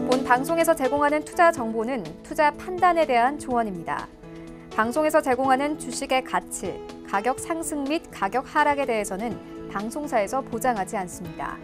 본 방송에서 제공하는 투자 정보는 투자 판단에 대한 조언입니다. 방송에서 제공하는 주식의 가치, 가격 상승 및 가격 하락에 대해서는 방송사에서 보장하지 않습니다.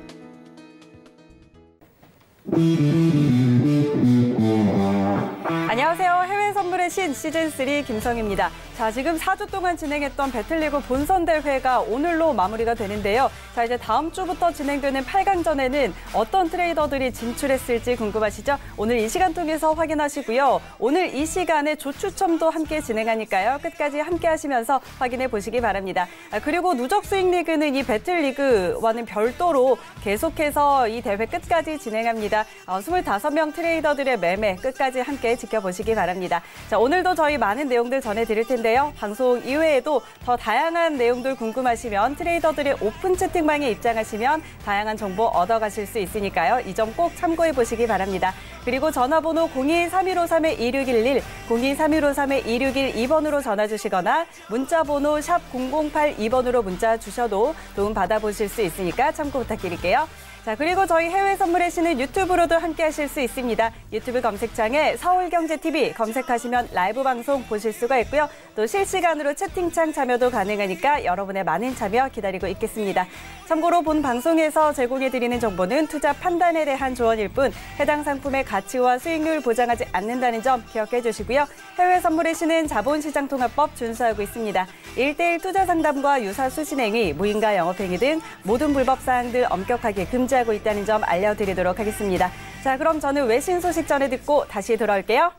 안녕하세요. 해외 선물의 신 시즌3 김성희입니다. 자, 지금 4주 동안 진행했던 배틀리그 본선 대회가 오늘로 마무리가 되는데요. 자, 이제 다음 주부터 진행되는 8강전에는 어떤 트레이더들이 진출했을지 궁금하시죠? 오늘 이 시간 통해서 확인하시고요. 오늘 이 시간에 조추첨도 함께 진행하니까요. 끝까지 함께 하시면서 확인해 보시기 바랍니다. 그리고 누적 수익 리그는 이 배틀리그와는 별도로 계속해서 이 대회 끝까지 진행합니다. 25명 트레이더들의 매매 끝까지 함께 지켜보시기 바랍니다. 자, 오늘도 저희 많은 내용들 전해드릴 텐데요. 방송 이외에도 더 다양한 내용들 궁금하시면 트레이더들의 오픈 채팅방에 입장하시면 다양한 정보 얻어가실 수 있으니까요. 이 점 꼭 참고해 보시기 바랍니다. 그리고 전화번호 02-3153-2611, 02-3153-2612번으로 전화 주시거나 문자번호 샵 0082번으로 문자 주셔도 도움 받아보실 수 있으니까 참고 부탁드릴게요. 자, 그리고 저희 해외 선물의 신은 유튜브로도 함께 하실 수 있습니다. 유튜브 검색창에 서울경제TV 검색하시면 라이브 방송 보실 수가 있고요. 또 실시간으로 채팅창 참여도 가능하니까 여러분의 많은 참여 기다리고 있겠습니다. 참고로 본 방송에서 제공해드리는 정보는 투자 판단에 대한 조언일 뿐 해당 상품의 가치와 수익률 보장하지 않는다는 점 기억해 주시고요. 해외 선물의 신은 자본시장통합법 준수하고 있습니다. 1:1 투자 상담과 유사 수신행위, 무인가 영업행위 등 모든 불법 사항들 엄격하게 금지하고 있다는 점 알려드리도록 하겠습니다. 자, 그럼 저는 외신 소식 전해 듣고 다시 돌아올게요.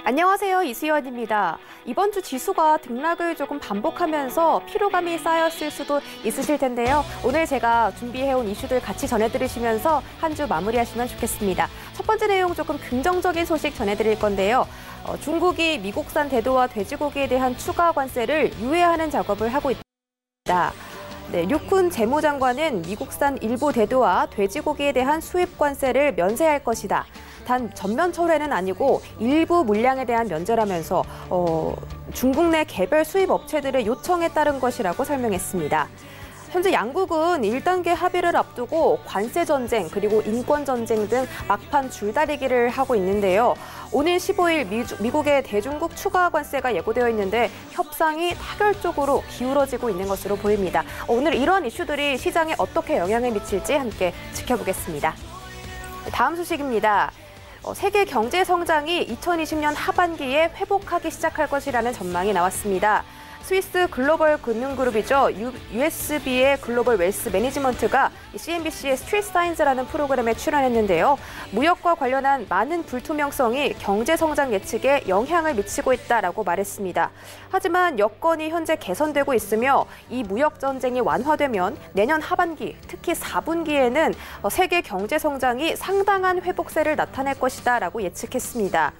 안녕하세요. 이수연입니다. 이번 주 지수가 등락을 조금 반복하면서 피로감이 쌓였을 수도 있으실 텐데요. 오늘 제가 준비해온 이슈들 같이 전해드리시면서 한 주 마무리하시면 좋겠습니다. 첫 번째 내용 조금 긍정적인 소식 전해드릴 건데요. 중국이 미국산 대두와 돼지고기에 대한 추가 관세를 유예하는 작업을 하고 있다. 네, 류쿤 재무장관은 미국산 일부 대두와 돼지고기에 대한 수입 관세를 면세할 것이다. 단 전면 철회는 아니고 일부 물량에 대한 면제라면서 중국 내 개별 수입 업체들의 요청에 따른 것이라고 설명했습니다. 현재 양국은 1단계 합의를 앞두고 관세 전쟁 그리고 인권 전쟁 등 막판 줄다리기를 하고 있는데요. 오는 15일 미국의 대중국 추가 관세가 예고되어 있는데 협상이 타결적으로 기울어지고 있는 것으로 보입니다. 오늘 이러한 이슈들이 시장에 어떻게 영향을 미칠지 함께 지켜보겠습니다. 다음 소식입니다. 세계 경제 성장이 2020년 하반기에 회복하기 시작할 것이라는 전망이 나왔습니다. 스위스 글로벌 금융그룹이죠. USB의 글로벌 웰스 매니지먼트가 CNBC의 스트리트 사이언스라는 프로그램에 출연했는데요. 무역과 관련한 많은 불투명성이 경제 성장 예측에 영향을 미치고 있다라고 말했습니다. 하지만 여건이 현재 개선되고 있으며 이 무역 전쟁이 완화되면 내년 하반기, 특히 4분기에는 세계 경제 성장이 상당한 회복세를 나타낼 것이다라고 예측했습니다.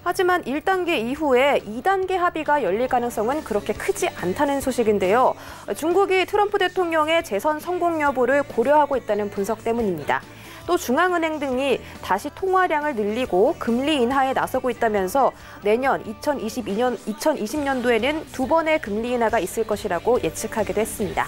하지만 1단계 이후에 2단계 합의가 열릴 가능성은 그렇게 크지 않다는 소식인데요. 중국이 트럼프 대통령의 재선 성공 여부를 고려하고 있다는 분석 때문입니다. 또 중앙은행 등이 다시 통화량을 늘리고 금리 인하에 나서고 있다면서 내년 2020년도에는 2번의 금리 인하가 있을 것이라고 예측하기도 했습니다.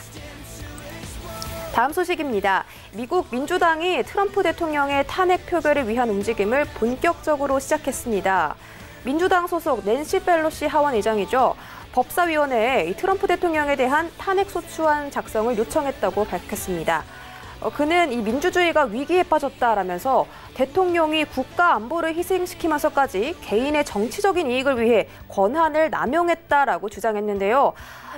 다음 소식입니다. 미국 민주당이 트럼프 대통령의 탄핵 표결을 위한 움직임을 본격적으로 시작했습니다. 민주당 소속 낸시 펠로시 하원 의장이죠. 법사위원회에 트럼프 대통령에 대한 탄핵소추안 작성을 요청했다고 밝혔습니다. 그는 이 민주주의가 위기에 빠졌다라면서 대통령이 국가 안보를 희생시키면서까지 개인의 정치적인 이익을 위해 권한을 남용했다라고 주장했는데요.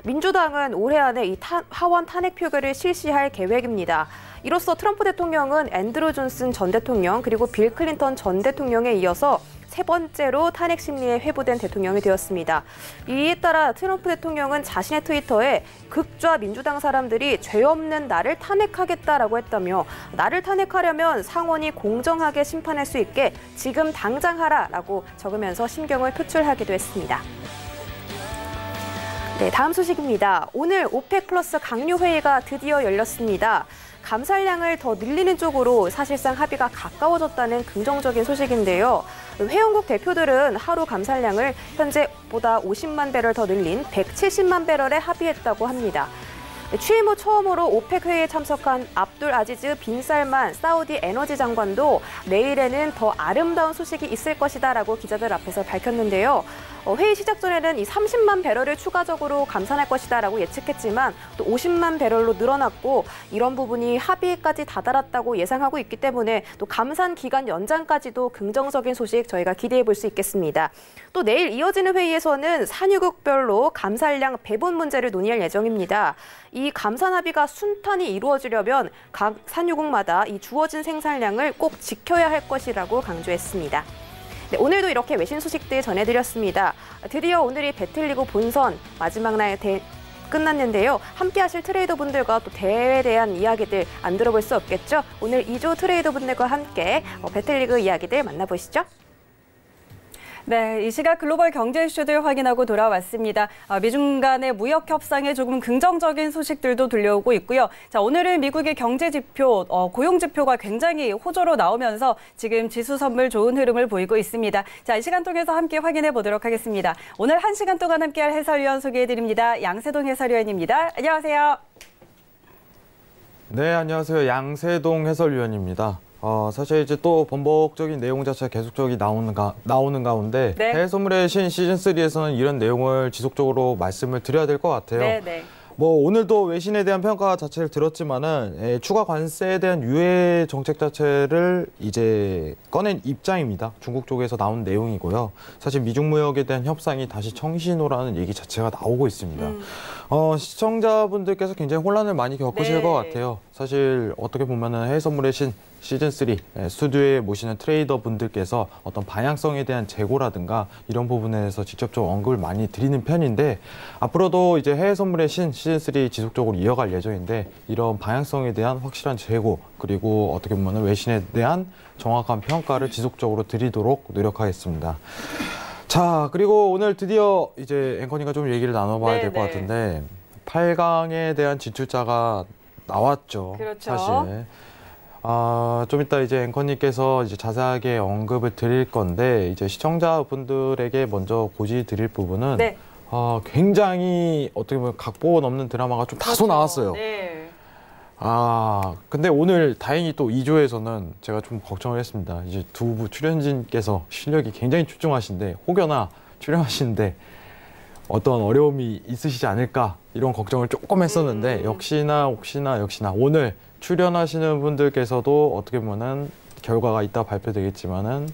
민주당은 올해 안에 이 하원 탄핵 표결을 실시할 계획입니다. 이로써 트럼프 대통령은 앤드루 존슨 전 대통령 그리고 빌 클린턴 전 대통령에 이어서 세 번째로 탄핵 심리에 회부된 대통령이 되었습니다. 이에 따라 트럼프 대통령은 자신의 트위터에 극좌 민주당 사람들이 죄 없는 나를 탄핵하겠다라고 했다며 나를 탄핵하려면 상원이 공정하게 심판할 수 있게 지금 당장 하라라고 적으면서 심경을 표출하기도 했습니다. 네, 다음 소식입니다. 오늘 오펙 플러스 강요 회의가 드디어 열렸습니다. 감산량을 더 늘리는 쪽으로 사실상 합의가 가까워졌다는 긍정적인 소식인데요. 회원국 대표들은 하루 감산량을 현재보다 50만 배럴 더 늘린 170만 배럴에 합의했다고 합니다. 취임 후 처음으로 오펙 회의에 참석한 압둘 아지즈 빈 살만 사우디 에너지 장관도 내일에는 더 아름다운 소식이 있을 것이다라고 기자들 앞에서 밝혔는데요. 회의 시작 전에는 이 30만 배럴을 추가적으로 감산할 것이다라고 예측했지만 또 50만 배럴로 늘어났고 이런 부분이 합의까지 다다랐다고 예상하고 있기 때문에 또 감산 기간 연장까지도 긍정적인 소식 저희가 기대해 볼 수 있겠습니다. 또 내일 이어지는 회의에서는 산유국별로 감산량 배분 문제를 논의할 예정입니다. 이 감산 합의가 순탄히 이루어지려면 각 산유국마다 이 주어진 생산량을 꼭 지켜야 할 것이라고 강조했습니다. 네, 오늘도 이렇게 외신 소식들 전해드렸습니다. 드디어 오늘이 배틀리그 본선 마지막 날 끝났는데요. 함께하실 트레이더 분들과 또 대회에 대한 이야기들 안 들어볼 수 없겠죠? 오늘 2조 트레이더 분들과 함께 배틀리그 이야기들 만나보시죠. 네, 이 시각 글로벌 경제 이슈들 확인하고 돌아왔습니다. 미중 간의 무역 협상에 조금 긍정적인 소식들도 들려오고 있고요. 자, 오늘은 미국의 경제 지표, 고용 지표가 굉장히 호조로 나오면서 지금 지수 선물 좋은 흐름을 보이고 있습니다. 자, 이 시간 통해서 함께 확인해 보도록 하겠습니다. 오늘 1시간 동안 함께할 해설위원 소개해드립니다. 양세동 해설위원입니다. 안녕하세요. 네, 안녕하세요. 양세동 해설위원입니다. 사실 이제 또 번복적인 내용 자체가 계속적으로 나오는 가운데 네. 해외 선물의 신 시즌3에서는 이런 내용을 지속적으로 말씀을 드려야 될 것 같아요. 네. 뭐 오늘도 외신에 대한 평가 자체를 들었지만은 추가 관세에 대한 유예 정책 자체를 이제 꺼낸 입장입니다. 중국 쪽에서 나온 내용이고요. 사실 미중 무역에 대한 협상이 다시 청신호라는 얘기 자체가 나오고 있습니다. 시청자분들께서 굉장히 혼란을 많이 겪으실 것 같아요. 사실 어떻게 보면은 해외 선물의 신 시즌3 스튜디오에 모시는 트레이더 분들께서 어떤 방향성에 대한 재고라든가 이런 부분에서 직접적으로 언급을 많이 드리는 편인데 앞으로도 이제 해외 선물의 신 시즌3 지속적으로 이어갈 예정인데 이런 방향성에 대한 확실한 재고 그리고 어떻게 보면 외신에 대한 정확한 평가를 지속적으로 드리도록 노력하겠습니다. 자, 그리고 오늘 드디어 이제 앵커님과 좀 얘기를 나눠봐야 될 것 같은데 8강에 대한 진출자가 나왔죠. 그렇죠. 사실. 좀 이따 이제 앵커님께서 이제 자세하게 언급을 드릴 건데 이제 시청자분들에게 먼저 고지 드릴 부분은 굉장히 어떻게 보면 각본 없는 드라마가 좀 다소 나왔어요. 네. 근데 오늘 다행히 또 2조에서는 제가 좀 걱정을 했습니다. 이제 두 부 출연진께서 실력이 굉장히 출중하신데 혹여나 출연하시는데 어떤 어려움이 있으시지 않을까 이런 걱정을 조금 했었는데 역시나 오늘 출연하시는 분들께서도 어떻게 보면은 결과가 이따 발표되겠지만은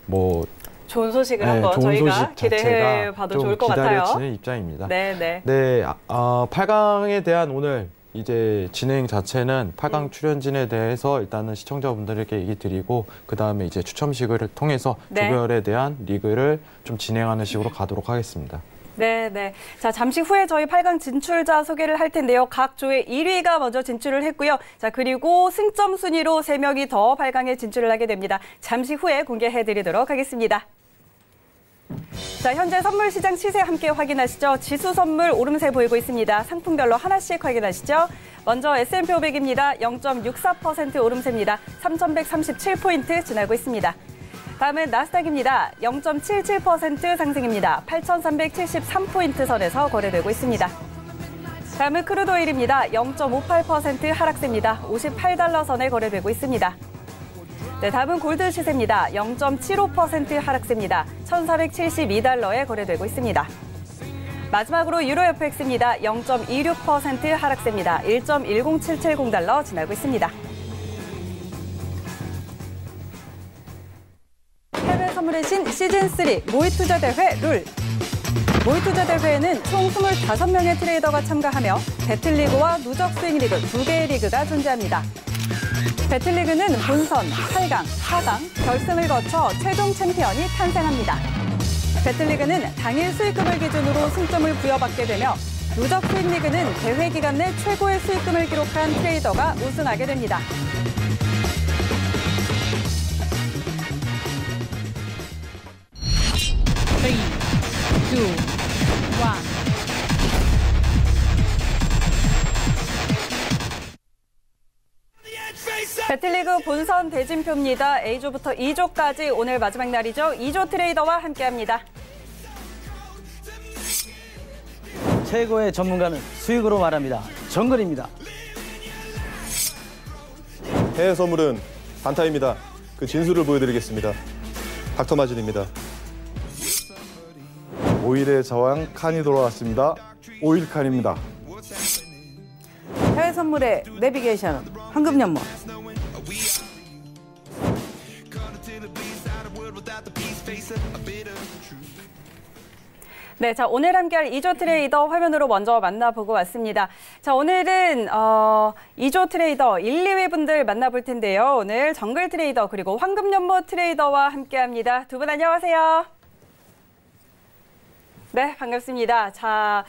뭐 좋은 소식을 한번 저희가 기대해 봐도 좋을 것 같아요. 기다려지는 입장입니다. 네. 8강에 대한 오늘 이제 진행 자체는 8강 출연진에 대해서 일단은 시청자분들에게 얘기 드리고 그 다음에 이제 추첨식을 통해서 조별에 대한 리그를 좀 진행하는 식으로 가도록 하겠습니다. 네. 자, 잠시 후에 저희 8강 진출자 소개를 할 텐데요. 각 조의 1위가 먼저 진출을 했고요. 자, 그리고 승점 순위로 3명이 더 8강에 진출을 하게 됩니다. 잠시 후에 공개해 드리도록 하겠습니다. 자, 현재 선물 시장 시세 함께 확인하시죠. 지수 선물 오름세 보이고 있습니다. 상품별로 하나씩 확인하시죠. 먼저 S&P 500입니다. 0.64% 오름세입니다. 3,137포인트 지나고 있습니다. 다음은 나스닥입니다. 0.77% 상승입니다. 8,373포인트 선에서 거래되고 있습니다. 다음은 크루드오일입니다. 0.58% 하락세입니다. 58달러 선에 거래되고 있습니다. 네, 다음은 골드 시세입니다. 0.75% 하락세입니다. 1,472달러에 거래되고 있습니다. 마지막으로 유로 FX입니다. 0.26% 하락세입니다. 1.10770달러 지나고 있습니다. 해외 선물의 신 시즌3 모의투자대회 룰. 모의투자대회에는 총 25명의 트레이더가 참가하며 배틀리그와 누적 스윙리그 2개의 리그가 존재합니다. 배틀리그는 본선, 8강, 4강, 결승을 거쳐 최종 챔피언이 탄생합니다. 배틀리그는 당일 수익금을 기준으로 승점을 부여받게 되며 누적 수익리그는 대회 기간 내 최고의 수익금을 기록한 트레이더가 우승하게 됩니다. 배틀리그 본선 대진표입니다. A조부터 2조까지 오늘 마지막 날이죠. 2조 트레이더와 함께합니다. 최고의 전문가는 수익으로 말합니다. 정글입니다. 해외 선물은 반타입니다. 그 진수를 보여드리겠습니다. 닥터마진입니다. 오일의 저항 칸이 돌아왔습니다. 오일칸입니다. 해외 선물의 내비게이션은 황금연못. 네, 자 오늘 함께할 2조 트레이더 화면으로 먼저 만나보고 왔습니다. 자 오늘은 2조 트레이더 1, 2위 분들 만나볼 텐데요. 오늘 정글 트레이더 그리고 황금연못 트레이더와 함께합니다. 두 분 안녕하세요. 네, 반갑습니다. 자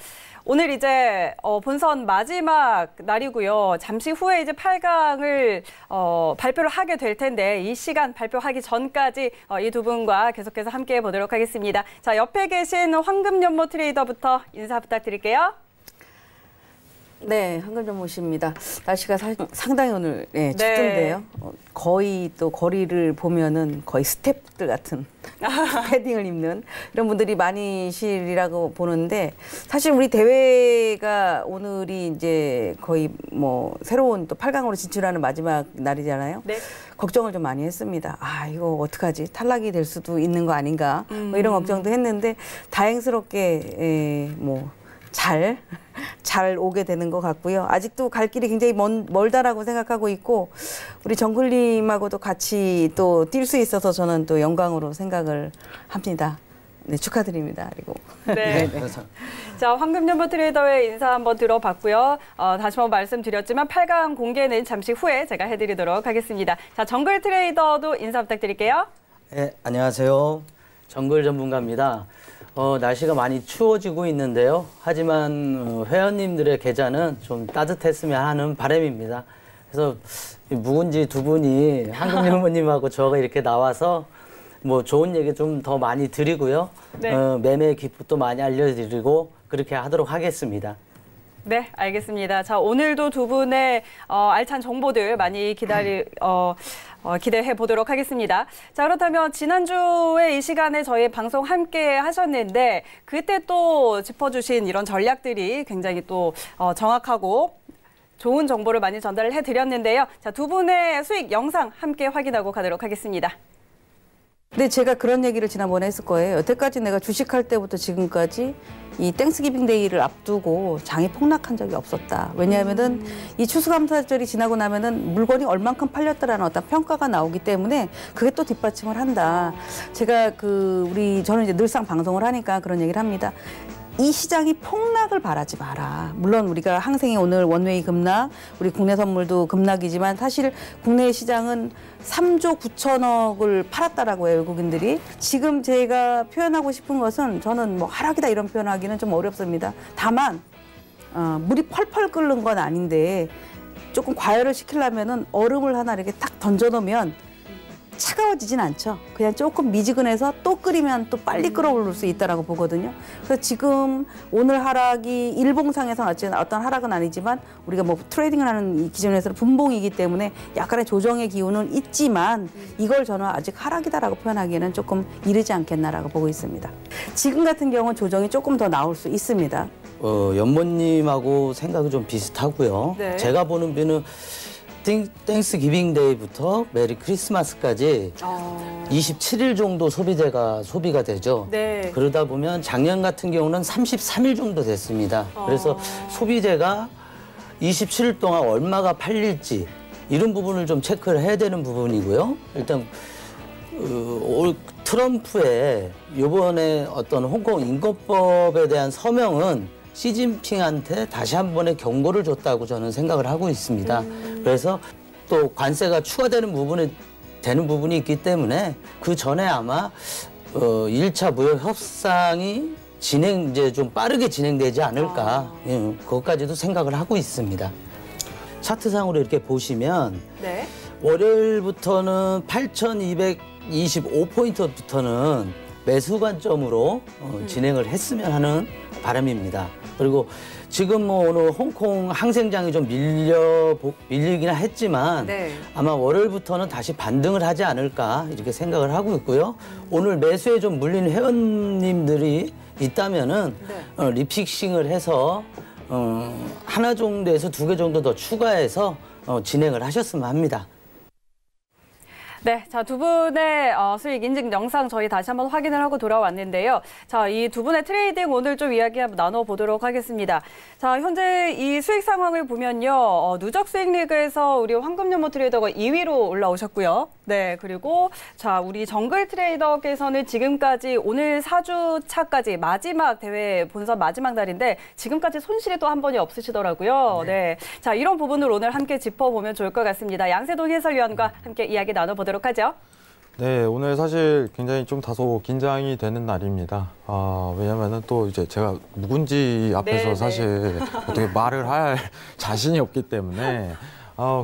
오늘 이제 본선 마지막 날이고요. 잠시 후에 이제 8강을 발표를 하게 될 텐데 이 시간 발표하기 전까지 이 두 분과 계속해서 함께해 보도록 하겠습니다. 자, 옆에 계신 황금연못 트레이더부터 인사 부탁드릴게요. 네, 황금연못입니다. 날씨가 상당히 오늘 춥던데요. 거의 또 거리를 보면은 거의 스태프들 같은 패딩을 입는 이런 분들이 많으시리라고 보는데 사실 우리 대회가 오늘이 이제 거의 뭐 새로운 또 8강으로 진출하는 마지막 날이잖아요. 네. 걱정을 좀 많이 했습니다. 아, 이거 어떡하지? 탈락이 될 수도 있는 거 아닌가? 뭐 이런 걱정도 했는데 다행스럽게 잘 오게 되는 것 같고요. 아직도 갈 길이 굉장히 멀다라고 생각하고 있고 우리 정글님하고도 같이 또 뛸 수 있어서 저는 또 영광으로 생각을 합니다. 네, 축하드립니다. 그리고 네. 자, 황금연못 트레이더의 인사 한번 들어봤고요. 다시 한번 말씀드렸지만 8강 공개는 잠시 후에 제가 해드리도록 하겠습니다. 자, 정글 트레이더도 인사 부탁드릴게요. 네, 안녕하세요. 정글 전문가입니다. 날씨가 많이 추워지고 있는데요. 하지만 회원님들의 계좌는 좀 따뜻했으면 하는 바람입니다. 그래서 묵은지 두 분이 황금연못님하고 저가 이렇게 나와서 뭐 좋은 얘기 좀 더 많이 드리고요. 네. 매매 기법도 많이 알려드리고 그렇게 하도록 하겠습니다. 네, 알겠습니다. 자, 오늘도 두 분의 알찬 정보들 많이 기대해 보도록 하겠습니다. 자, 그렇다면 지난주에 이 시간에 저희 방송 함께 하셨는데 그때 또 짚어주신 이런 전략들이 굉장히 또 정확하고 좋은 정보를 많이 전달을 해드렸는데요. 자, 두 분의 수익 영상 함께 확인하고 가도록 하겠습니다. 근데 제가 그런 얘기를 지난번에 했을 거예요. 여태까지 내가 주식할 때부터 지금까지 이 땡스기빙 데이를 앞두고 장이 폭락한 적이 없었다. 왜냐하면은 이 추수감사절이 지나고 나면은 물건이 얼만큼 팔렸다라는 어떤 평가가 나오기 때문에 그게 또 뒷받침을 한다. 제가 저는 이제 늘상 방송을 하니까 그런 얘기를 합니다. 이 시장이 폭락을 바라지 마라. 물론 우리가 항생이 오늘 원웨이 급락, 우리 국내 선물도 급락이지만 사실 국내 시장은 3조 9천억을 팔았다라고 해요, 외국인들이. 지금 제가 표현하고 싶은 것은 저는 뭐 하락이다 이런 표현하기는 좀 어렵습니다. 다만 물이 펄펄 끓는 건 아닌데 조금 과열을 시키려면은 얼음을 하나 이렇게 딱 던져놓으면 차가워지진 않죠. 그냥 조금 미지근해서 또 끓이면 또 빨리 끓어오를 수 있다라고 보거든요. 그래서 지금 오늘 하락이 일봉상에서 어떤 하락은 아니지만 우리가 뭐 트레이딩을 하는 이 기준에서는 분봉이기 때문에 약간의 조정의 기운은 있지만 이걸 저는 아직 하락이다라고 표현하기에는 조금 이르지 않겠나라고 보고 있습니다. 지금 같은 경우는 조정이 조금 더 나올 수 있습니다. 연못님하고 생각이 좀 비슷하고요. 네. 제가 보는 뷰는 땡스 기빙 데이부터 메리 크리스마스까지 27일 정도 소비가 되죠. 네. 그러다 보면 작년 같은 경우는 33일 정도 됐습니다. 그래서 소비재가 27일 동안 얼마가 팔릴지 이런 부분을 좀 체크를 해야 되는 부분이고요. 일단 올 트럼프의 이번에 어떤 홍콩 인권법에 대한 서명은 시진핑한테 다시 한 번의 경고를 줬다고 저는 생각을 하고 있습니다. 그래서 또 관세가 추가되는 부분이 있기 때문에 그 전에 아마 1차 무역 협상이 이제 좀 빠르게 진행되지 않을까. 예, 그것까지도 생각을 하고 있습니다. 차트상으로 이렇게 보시면 네. 월요일부터는 8,225포인트부터는 매수 관점으로 진행을 했으면 하는 바람입니다. 그리고 지금 뭐 오늘 홍콩 항생장이 좀 밀리긴 했지만 네. 아마 월요일부터는 다시 반등을 하지 않을까 이렇게 생각을 하고 있고요. 오늘 매수에 좀 물린 회원님들이 있다면은 리픽싱을 해서 하나 정도에서 2개 정도 더 추가해서 진행을 하셨으면 합니다. 네, 자, 두 분의 수익 인증 영상 저희 다시 한번 확인을 하고 돌아왔는데요. 자, 이 두 분의 트레이딩 오늘 좀 이야기 한번 나눠보도록 하겠습니다. 자, 현재 이 수익 상황을 보면요. 누적 수익 리그에서 우리 황금연모 트레이더가 2위로 올라오셨고요. 네, 그리고 자, 우리 정글 트레이더께서는 지금까지 오늘 4주 차까지 마지막 대회 본선 마지막 날인데 지금까지 손실이 또 한 번이 없으시더라고요. 네. 자, 이런 부분을 오늘 함께 짚어보면 좋을 것 같습니다. 양세동 해설위원과 함께 이야기 나눠보도록 하죠. 네, 오늘 사실 굉장히 좀 다소 긴장이 되는 날입니다. 왜냐면은 또 이제 제가 묵은지 앞에서 네, 사실 어떻게 말을 할 자신이 없기 때문에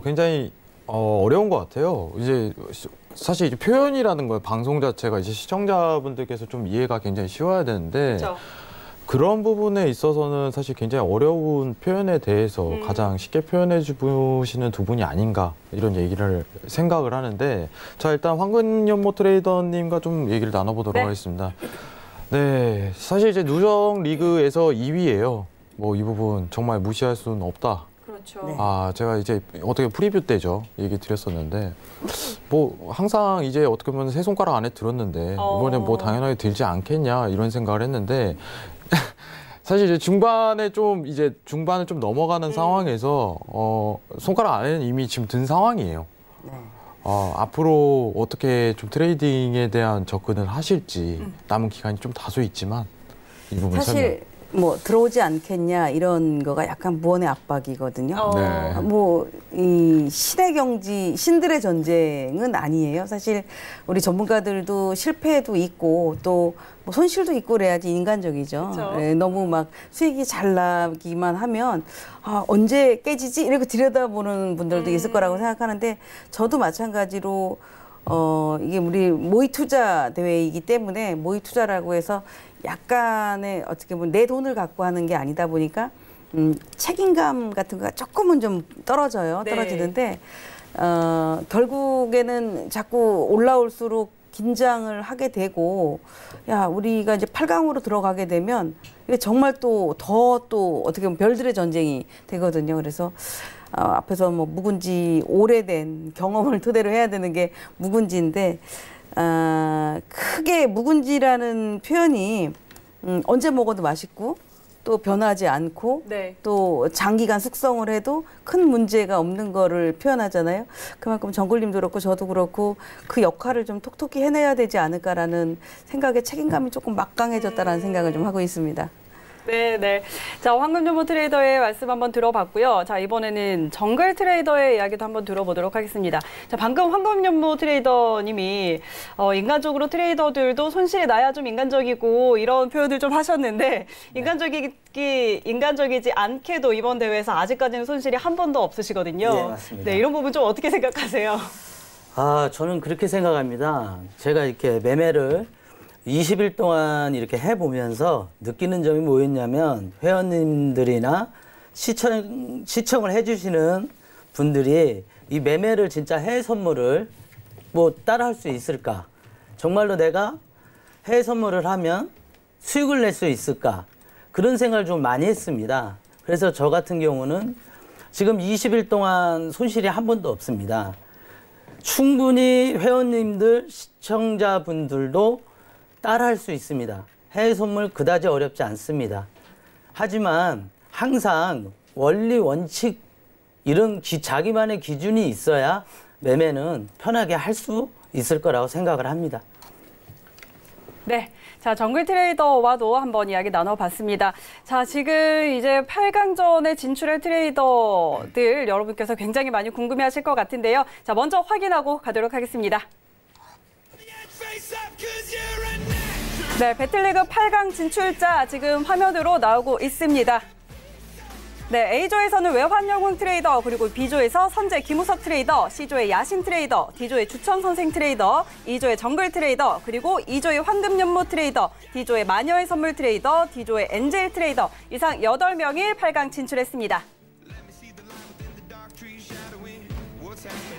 굉장히 어려운 것 같아요. 이제 사실 이제 표현이라는 거예요. 방송 자체가 이제 시청자분들께서 좀 이해가 굉장히 쉬워야 되는데 그렇죠. 그런 부분에 있어서는 사실 굉장히 어려운 표현에 대해서 가장 쉽게 표현해 주시는 두 분이 아닌가 이런 얘기를 생각을 하는데 자 일단 황금연모 트레이더님과 좀 얘기를 나눠보도록 하겠습니다. 네, 사실 이제 누적 리그에서 2위예요. 뭐 이 부분 정말 무시할 수는 없다. 그렇죠. 네. 제가 이제 어떻게 프리뷰 때죠 얘기 드렸었는데 뭐 항상 이제 어떻게 보면 세 손가락 안에 들었는데 이번에 뭐 당연하게 들지 않겠냐 이런 생각을 했는데 사실 이제 중반을 좀 넘어가는 상황에서 손가락 안에는 이미 지금 든 상황이에요. 네. 앞으로 어떻게 좀 트레이딩에 대한 접근을 하실지 남은 기간이 좀 다소 있지만 이 부분 사실 뭐 들어오지 않겠냐 이런 거가 약간 무언의 압박이거든요. 네. 뭐 이 신의 경지, 신들의 전쟁은 아니에요. 사실 우리 전문가들도 실패도 있고 또 뭐 손실도 있고 그래야지 인간적이죠. 네, 너무 막 수익이 잘 나기만 하면 언제 깨지지 이렇게 들여다보는 분들도 있을 거라고 생각하는데 저도 마찬가지로 이게 우리 모의 투자 대회이기 때문에 모의 투자라고 해서 약간의 어떻게 보면 내 돈을 갖고 하는 게 아니다 보니까 책임감 같은 거가 조금은 좀 떨어져요. 네. 떨어지는데 결국에는 자꾸 올라올수록 긴장을 하게 되고 야 우리가 이제 8강으로 들어가게 되면 이게 정말 또 어떻게 보면 별들의 전쟁이 되거든요. 그래서 앞에서 뭐 묵은지 오래된 경험을 토대로 해야 되는 게 묵은지인데 크게 묵은지라는 표현이 언제 먹어도 맛있고 또 변하지 않고 네. 또 장기간 숙성을 해도 큰 문제가 없는 거를 표현하잖아요. 그만큼 정글님도 그렇고 저도 그렇고 그 역할을 좀 톡톡히 해내야 되지 않을까라는 생각에 책임감이 조금 막강해졌다라는 생각을 좀 하고 있습니다. 네. 자, 황금연모 트레이더의 말씀 한번 들어봤고요. 자, 이번에는 정글 트레이더의 이야기도 한번 들어보도록 하겠습니다. 자, 방금 황금연모 트레이더님이 인간적으로 트레이더들도 손실이 나야 좀 인간적이고 이런 표현을 좀 하셨는데 인간적이지 않게도 이번 대회에서 아직까지는 손실이 한 번도 없으시거든요. 네, 맞습니다. 네, 이런 부분 좀 어떻게 생각하세요? 저는 그렇게 생각합니다. 제가 이렇게 매매를 20일 동안 이렇게 해보면서 느끼는 점이 뭐였냐면 회원님들이나 시청을 해주시는 분들이 이 매매를 진짜 해외 선물을 뭐 따라할 수 있을까? 정말로 내가 해외 선물을 하면 수익을 낼 수 있을까? 그런 생각을 좀 많이 했습니다. 그래서 저 같은 경우는 지금 20일 동안 손실이 한 번도 없습니다. 충분히 회원님들, 시청자분들도 따라할 수 있습니다. 해외 선물 그다지 어렵지 않습니다. 하지만 항상 원리, 원칙 이런 자기만의 기준이 있어야 매매는 편하게 할 수 있을 거라고 생각을 합니다. 네. 자, 정글 트레이더와도 한번 이야기 나눠봤습니다. 자, 지금 이제 8강전에 진출할 트레이더들 여러분께서 굉장히 많이 궁금해하실 것 같은데요. 자, 먼저 확인하고 가도록 하겠습니다. 네, 배틀리그 8강 진출자 지금 화면으로 나오고 있습니다. 네, A조에서는 외환영웅 트레이더, 그리고 B조에서 선재 김우석 트레이더, C조의 야신 트레이더, D조의 주천 선생 트레이더, E조의 정글 트레이더, 그리고 E조의 황금연모 트레이더, D조의 마녀의 선물 트레이더, D조의 엔젤 트레이더, 이상 8명이 8강 진출했습니다.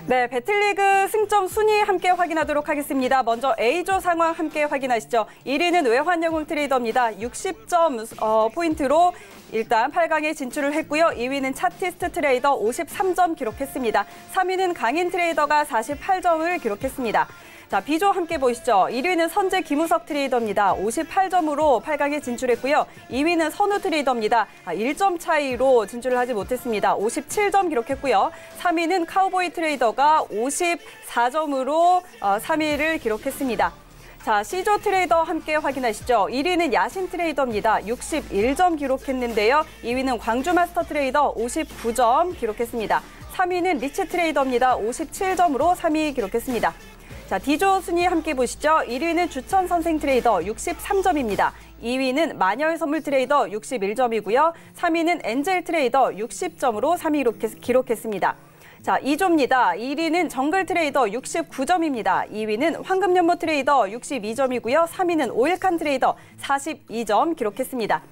네, 배틀리그 승점 순위 함께 확인하도록 하겠습니다. 먼저 A조 상황 함께 확인하시죠. 1위는 외환영웅 트레이더입니다. 60점 포인트로 일단 8강에 진출을 했고요. 2위는 차티스트 트레이더 53점 기록했습니다. 3위는 강인 트레이더가 48점을 기록했습니다. 자, B조 함께 보시죠. 1위는 선재 김우석 트레이더입니다. 58점으로 8강에 진출했고요. 2위는 선우 트레이더입니다. 1점 차이로 진출을 하지 못했습니다. 57점 기록했고요. 3위는 카우보이 트레이더가 54점으로 3위를 기록했습니다. 자, C조 트레이더 함께 확인하시죠. 1위는 야신 트레이더입니다. 61점 기록했는데요. 2위는 광주 마스터 트레이더 59점 기록했습니다. 3위는 리치 트레이더입니다. 57점으로 3위 기록했습니다. 자, D조 순위 함께 보시죠. 1위는 주천 선생 트레이더 63점입니다. 2위는 마녀의 선물 트레이더 61점이고요. 3위는 엔젤 트레이더 60점으로 3위 기록했습니다. 자, 2조입니다. 1위는 정글 트레이더 69점입니다. 2위는 황금연모 트레이더 62점이고요. 3위는 오일칸 트레이더 42점 기록했습니다.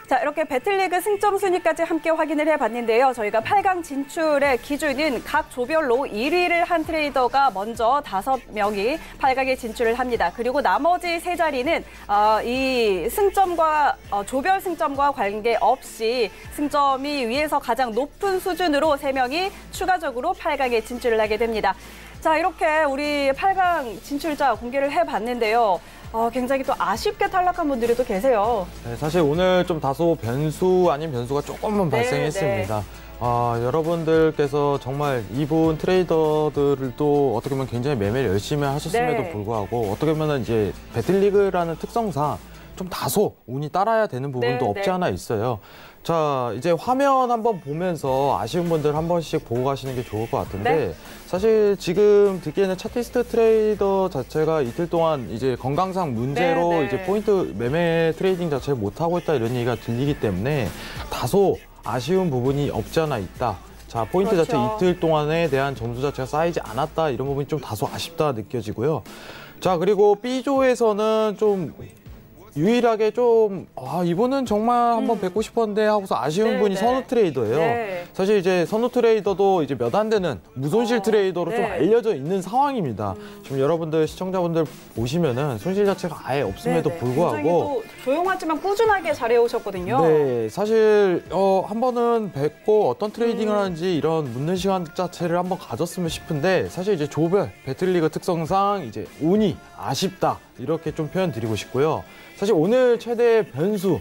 자, 이렇게 배틀리그 승점 순위까지 함께 확인을 해봤는데요. 저희가 8강 진출의 기준은 각 조별로 1위를 한 트레이더가 먼저 5명이 8강에 진출을 합니다. 그리고 나머지 3자리는 이 승점과 조별 승점과 관계없이 승점이 위에서 가장 높은 수준으로 3명이 추가적으로 8강에 진출을 하게 됩니다. 자, 이렇게 우리 8강 진출자 공개를 해봤는데요. 굉장히 또 아쉽게 탈락한 분들이 또 계세요. 네, 사실 오늘 좀 다소 변수 아닌 변수가 조금은 발생했습니다. 여러분들께서 정말 이분 트레이더들도 어떻게 보면 굉장히 매매를 열심히 하셨음에도 불구하고 어떻게 보면 이제 배틀리그라는 특성상 좀 다소 운이 따라야 되는 부분도 없지 않아 있어요. 자, 이제 화면 한번 보면서 아쉬운 분들 한 번씩 보고 가시는 게 좋을 것 같은데 사실 지금 듣기에는 차티스트 트레이더 자체가 이틀 동안 이제 건강상 문제로 이제 포인트 매매 트레이딩 자체를 못하고 있다 이런 얘기가 들리기 때문에 다소 아쉬운 부분이 없지 않아 있다. 자, 포인트 자체 이틀 동안에 대한 점수 자체가 쌓이지 않았다 이런 부분이 좀 다소 아쉽다 느껴지고요. 자, 그리고 B조에서는 좀 유일하게 좀 이분은 정말 한번 뵙고 싶었는데 하고서 아쉬운 분이 선우 트레이더예요. 사실 이제 선우 트레이더도 이제 몇 안 되는 무손실 트레이더로 좀 알려져 있는 상황입니다. 지금 여러분들 시청자분들 보시면은 손실 자체가 아예 없음에도 불구하고 굉장히 또 조용하지만 꾸준하게 잘해오셨거든요. 네, 사실 한 번은 뵙고 어떤 트레이딩을 하는지 이런 묻는 시간 자체를 한번 가졌으면 싶은데 사실 이제 조별 배틀리그 특성상 이제 운이 아쉽다 이렇게 좀 표현 드리고 싶고요. 사실 오늘 최대 변수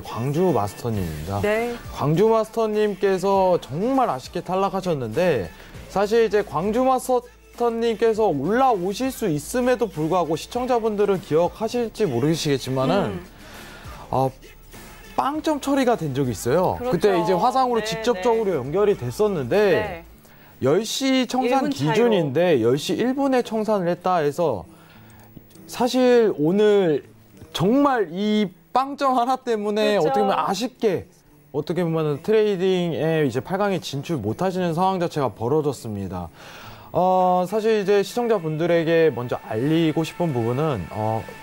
광주 마스터님입니다. 광주 마스터님께서 정말 아쉽게 탈락하셨는데 사실 이제 광주 마스터님께서 올라오실 수 있음에도 불구하고 시청자분들은 기억하실지 모르시겠지만은 빵점 처리가 된 적이 있어요. 그때 이제 화상으로 직접적으로 연결이 됐었는데 10시 청산 기준인데 10시 1분에 청산을 했다 해서 사실 오늘 정말 이 빵점 하나 때문에 어떻게 보면 아쉽게 어떻게 보면 트레이딩에 이제 8강에 진출 못하시는 상황 자체가 벌어졌습니다. 사실 이제 시청자분들에게 먼저 알리고 싶은 부분은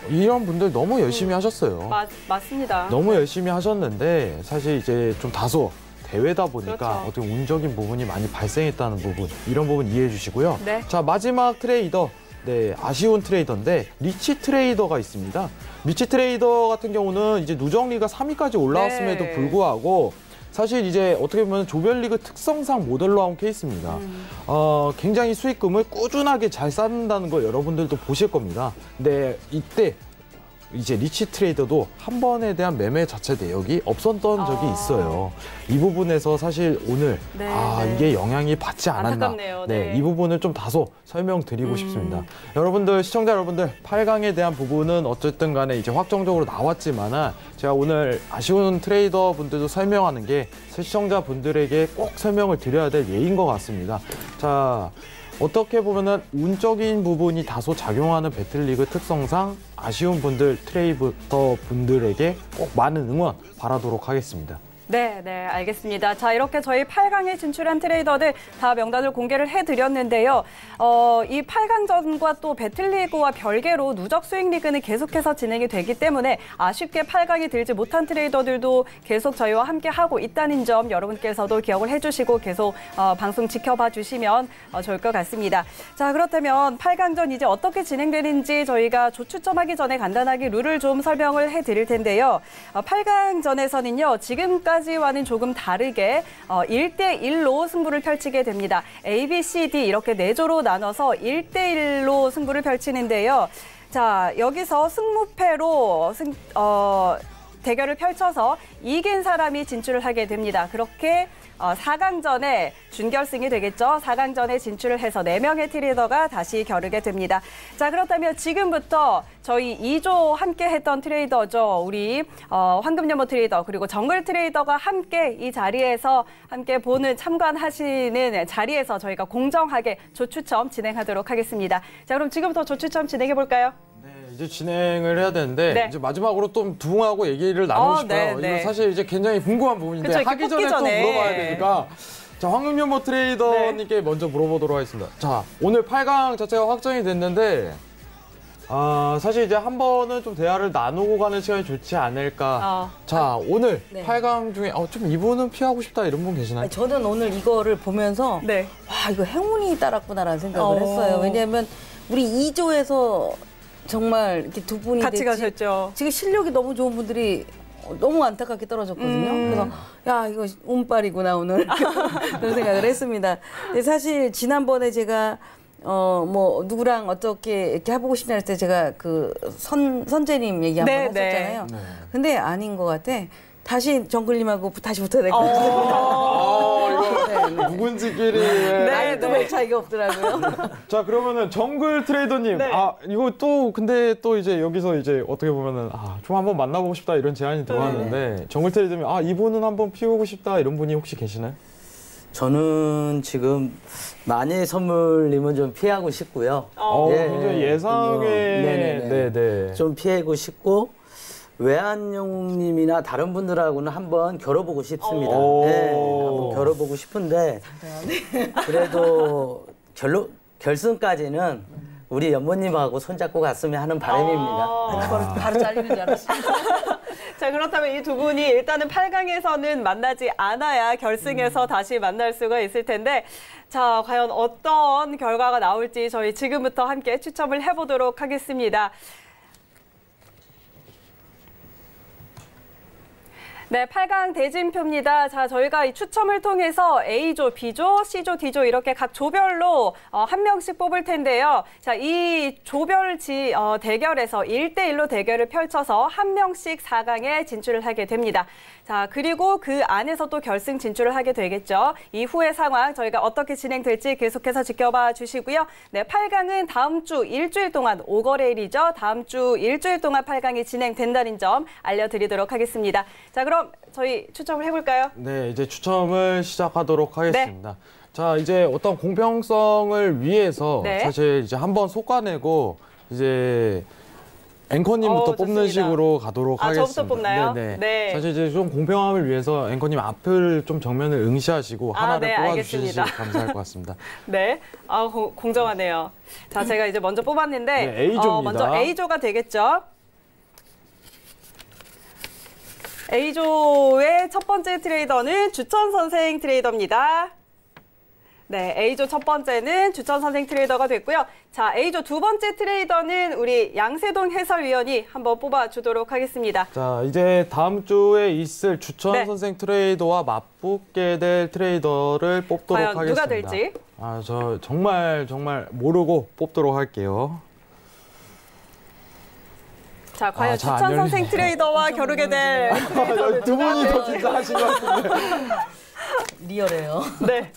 이런 분들 너무 열심히 하셨어요. 맞습니다. 너무 열심히 하셨는데 사실 이제 좀 다소 대회다 보니까 어떻게 운적인 부분이 많이 발생했다는 부분 이런 부분 이해해 주시고요. 자, 마지막 트레이더. 아쉬운 트레이더인데 리치 트레이더가 있습니다. 리치 트레이더 같은 경우는 이제 누적리가 3위까지 올라왔음에도 불구하고 사실 이제 어떻게 보면 조별리그 특성상 못 올라온 케이스입니다. 굉장히 수익금을 꾸준하게 잘 쌓는다는 걸 여러분들도 보실 겁니다. 근데 이때 이제 리치 트레이더도 한 번에 대한 매매 자체 내역이 없었던 적이 있어요. 이 부분에서 사실 오늘 이게 영향이 받지 않았나. 안타깝네요. 네. 이 부분을 좀 다소 설명드리고 싶습니다. 여러분들, 시청자 여러분들, 8강에 대한 부분은 어쨌든 간에 이제 확정적으로 나왔지만은 제가 오늘 아쉬운 트레이더 분들도 설명하는 게 시청자 분들에게 꼭 설명을 드려야 될 예인 것 같습니다. 자, 어떻게 보면은 운적인 부분이 다소 작용하는 배틀리그 특성상 아쉬운 분들, 트레이더 분들에게 꼭 많은 응원 바라도록 하겠습니다. 네, 알겠습니다. 자, 이렇게 저희 8강에 진출한 트레이더들 다 명단을 공개를 해드렸는데요. 이 8강전과 또 배틀리그와 별개로 누적 수익 리그는 계속해서 진행이 되기 때문에 아쉽게 8강에 들지 못한 트레이더들도 계속 저희와 함께 하고 있다는 점 여러분께서도 기억을 해주시고 계속 방송 지켜봐 주시면 좋을 것 같습니다. 자, 그렇다면 8강전 이제 어떻게 진행되는지 저희가 조추첨하기 전에 간단하게 룰을 좀 설명을 해드릴 텐데요. 8강전에서는요, 지금까지와는 조금 다르게 1대1로 승부를 펼치게 됩니다. A, B, C, D 이렇게 4조로 나눠서 1대1로 승부를 펼치는데요. 자, 여기서 승무패로 대결을 펼쳐서 이긴 사람이 진출을 하게 됩니다. 그렇게 4강전에 준결승이 되겠죠. 4강전에 진출을 해서 4명의 트레이더가 다시 겨루게 됩니다. 자, 그렇다면 지금부터 저희 2조 함께 했던 트레이더죠. 우리 황금연못 트레이더 그리고 정글 트레이더가 함께 이 자리에서 함께 보는 참관하시는 자리에서 저희가 공정하게 조추첨 진행하도록 하겠습니다. 자, 그럼 지금부터 조추첨 진행해 볼까요? 이제 진행을 해야 되는데 이제 마지막으로 또 두 분하고 얘기를 나누고 싶어요. 이거 사실 이제 굉장히 궁금한 부분인데 그쵸, 하기 전에 또 물어봐야 되니까 자, 황금연못 트레이더님께 먼저 물어보도록 하겠습니다. 자, 오늘 8강 자체가 확정이 됐는데 사실 이제 한 번은 좀 대화를 나누고 가는 시간이 좋지 않을까. 자, 오늘 8강 중에 좀 이분은 피하고 싶다 이런 분 계시나요? 저는 오늘 이거를 보면서 와, 이거 행운이 따랐구나라는 생각을 했어요. 왜냐하면 우리 2조에서 정말 이렇게 두 분이 같이 가셨죠. 지금 실력이 너무 좋은 분들이 너무 안타깝게 떨어졌거든요. 그래서 야, 이거 운빨이구나 오늘 그런 생각을 했습니다. 근데 사실 지난번에 제가 뭐 누구랑 어떻게 이렇게 해보고 싶냐 했을 때 제가 그 선재님 얘기 한번 했었잖아요. 근데 아닌 것 같아. 다시 정글님하고 다시 붙어야 될 것 같아요. 이거 누군지끼리 나이도 별 차이가 없더라고요. 자, 그러면은 정글 트레이더님, 이거 또 근데 또 이제 여기서 이제 어떻게 보면은 좀 한번 만나보고 싶다 이런 제안이 들어왔는데 정글 트레이더님, 이분은 한번 피우고 싶다 이런 분이 혹시 계시나요? 저는 지금 만의 선물님은 좀 피하고 싶고요. 굉장히 예상에 좀 피하고 싶고. 외환용님이나 다른 분들하고는 한번 겨뤄보고 싶습니다. 한번 겨뤄보고 싶은데 그래도 결승까지는 우리 연모님하고 손잡고 갔으면 하는 바람입니다. 바로 잘리는 줄 알았어요. 자, 그렇다면 이 두 분이 일단은 8강에서는 만나지 않아야 결승에서 다시 만날 수가 있을 텐데 자, 과연 어떤 결과가 나올지 저희 지금부터 함께 추첨을 해보도록 하겠습니다. 네, 8강 대진표입니다. 자, 저희가 이 추첨을 통해서 A조, B조, C조, D조 이렇게 각 조별로 한 명씩 뽑을 텐데요. 자, 이 조별 대결에서 1대1로 대결을 펼쳐서 한 명씩 4강에 진출을 하게 됩니다. 자, 그리고 그 안에서 또 결승 진출을 하게 되겠죠. 이후의 상황 저희가 어떻게 진행될지 계속해서 지켜봐 주시고요. 네, 8강은 다음 주 일주일 동안 5거래일이죠. 다음 주 일주일 동안 8강이 진행된다는 점 알려드리도록 하겠습니다. 자, 그럼 저희 추첨을 해볼까요? 네, 이제 추첨을 시작하도록 하겠습니다. 자, 이제 어떤 공평성을 위해서 사실 이제 한번 솎아내고 이제 앵커님부터 뽑는 식으로 가도록 하겠습니다. 저부터 뽑나요? 네. 사실 이제 좀 공평함을 위해서 앵커님 앞을 좀 정면을 응시하시고 하나를 뽑아주시면 감사할 것 같습니다. 네, 공정하네요. 자, 제가 이제 먼저 뽑았는데 A조입니다. 먼저 A조가 되겠죠. A조의 첫 번째 트레이더는 주천 선생 트레이더입니다. 네, A조 첫 번째는 주천 선생 트레이더가 됐고요. 자, A조 두 번째 트레이더는 우리 양세동 해설위원이 한번 뽑아주도록 하겠습니다. 자, 이제 다음 주에 있을 주천 선생 트레이더와 맞붙게 될 트레이더를 뽑도록 과연 하겠습니다. 누가 될지? 저 정말 모르고 뽑도록 할게요. 자, 과연 잘안 주천 선생 열리네요. 트레이더와 겨루게 될 트레이더는 두 분이 더 진짜 하신 것 같은데. 리얼해요. 네.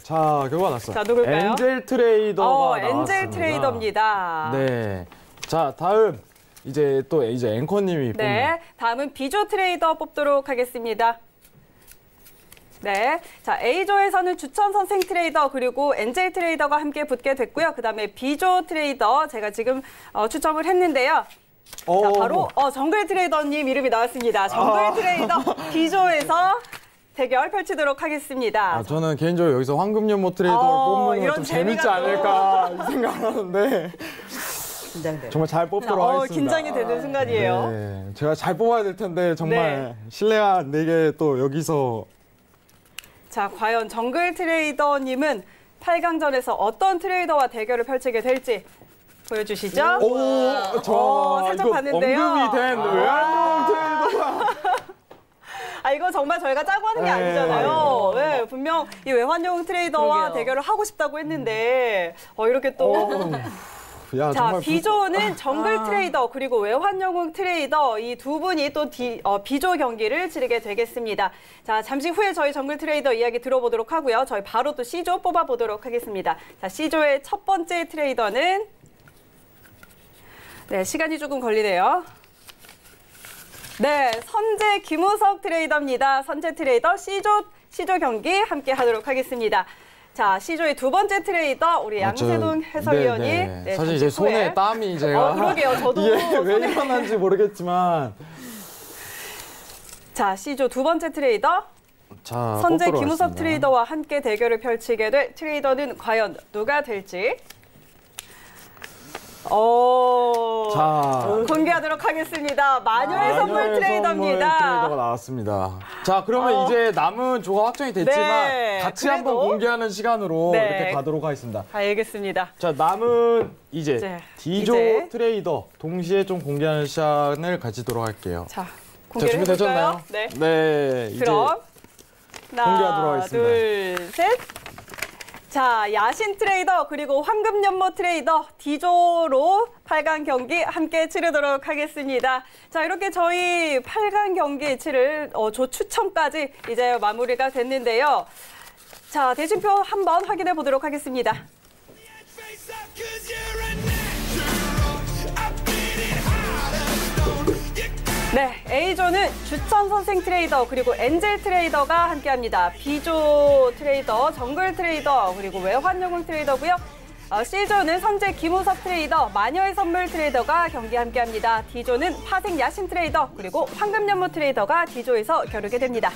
자, 결과가 났어요. 자, 누굴까요? 엔젤 트레이더가 엔젤 나왔습니다. 트레이더입니다. 네. 자, 다음 이제 앵커님이 뽑는. 네, 다음은 B조 트레이더 뽑도록 하겠습니다. 네, 자 A조에서는 주천 선생 트레이더 그리고 엔젤 트레이더가 함께 붙게 됐고요. 그다음에 B조 트레이더 제가 지금 추첨을 했는데요. 자, 바로 정글 트레이더님 이름이 나왔습니다. 정글 트레이더 B조에서 대결 펼치도록 하겠습니다. 저는 개인적으로 여기서 황금연못 트레이더를 뽑는 건 좀 재밌지 재미가 않을까 생각하는데 긴장돼요. 정말 잘 뽑도록 하겠습니다. 긴장이 되는 순간이에요. 네, 제가 잘 뽑아야 될 텐데 정말 신뢰가 안 되게 또 여기서 자, 과연 정글 트레이더님은 8강전에서 어떤 트레이더와 대결을 펼치게 될지 보여주시죠. 살짝 이거 봤는데요. 언급이 된 외환용 트레이더가 이거 정말 저희가 짜고 하는 게 아니잖아요. 네, 분명 이 외환용 트레이더와 그러게요. 대결을 하고 싶다고 했는데 이렇게 또 야, 자, 정말 B조는 정글 트레이더 그리고 외환영웅 트레이더 이 두 분이 또 B조 경기를 치르게 되겠습니다. 자, 잠시 후에 저희 정글 트레이더 이야기 들어보도록 하고요. 저희 바로 또 C조 뽑아보도록 하겠습니다. 자, C조의 첫 번째 트레이더는 네, 시간이 조금 걸리네요. 네, 선재 김우석 트레이더입니다. 선재 트레이더 C조 경기 함께 하도록 하겠습니다. 자, C조의 두 번째 트레이더 우리 양세동 해설위원이 네, 사실 이제 손에 땀이 제가 그러게요. 저도 이게 왜 손에. 일어난지 모르겠지만 자, C조 두 번째 트레이더 선재 뽑도록 김우석 하겠습니다. 트레이더와 함께 대결을 펼치게 될 트레이더는 과연 누가 될지 공개하도록 하겠습니다. 마녀의 선물 트레이더입니다. 트레이더가 나왔습니다. 자, 그러면 이제 남은 조가 확정이 됐지만 네, 같이 그래도- 한번 공개하는 시간으로 네. 이렇게 가도록 하겠습니다. 알겠습니다. 자, 남은 이제 이제, D조 이제. 트레이더 동시에 좀 공개하는 시간을 가지도록 할게요. 자, 자, 공개를 준비되셨나요? 해볼까요? 네. 이제 그럼 공개하도록 하나, 하겠습니다. 둘, 셋. 자, 야신 트레이더 그리고 황금연못 트레이더 D조로 8강 경기 함께 치르도록 하겠습니다. 자, 이렇게 저희 8강 경기 치를 조 추첨까지 이제 마무리가 됐는데요. 자, 대진표 한번 확인해 보도록 하겠습니다. 네, A조는 주천 선생 트레이더 그리고 엔젤 트레이더가 함께합니다. B조 트레이더, 정글 트레이더 그리고 외환영웅 트레이더고요. C조는 선재 김우석 트레이더, 마녀의 선물 트레이더가 경기 함께합니다. D조는 파생 야신 트레이더 그리고 황금연못 트레이더가 D조에서 겨루게 됩니다.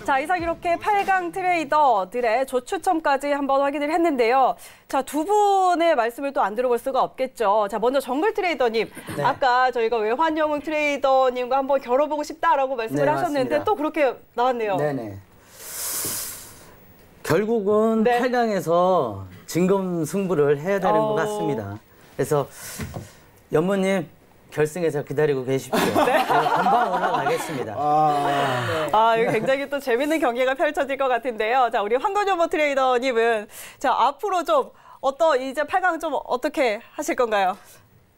자, 이상 이렇게 8강 트레이더들의 조추첨까지 한번 확인을 했는데요. 자, 두 분의 말씀을 또 안 들어볼 수가 없겠죠. 자, 먼저 정글 트레이더님. 네. 아까 저희가 외환영웅 트레이더님과 한번 겨뤄보고 싶다라고 말씀을 네, 하셨는데 맞습니다. 또 그렇게 나왔네요. 네네. 결국은 네. 8강에서 진검 승부를 해야 되는 것 같습니다. 그래서 연모님 결승에서 기다리고 계십시오. 제가 금방 올라가겠습니다. 이거 굉장히 또 재밌는 경기가 펼쳐질 것 같은데요. 자, 우리 황금연못 트레이더님은 자, 앞으로 좀 이제 8강 좀 어떻게 하실 건가요?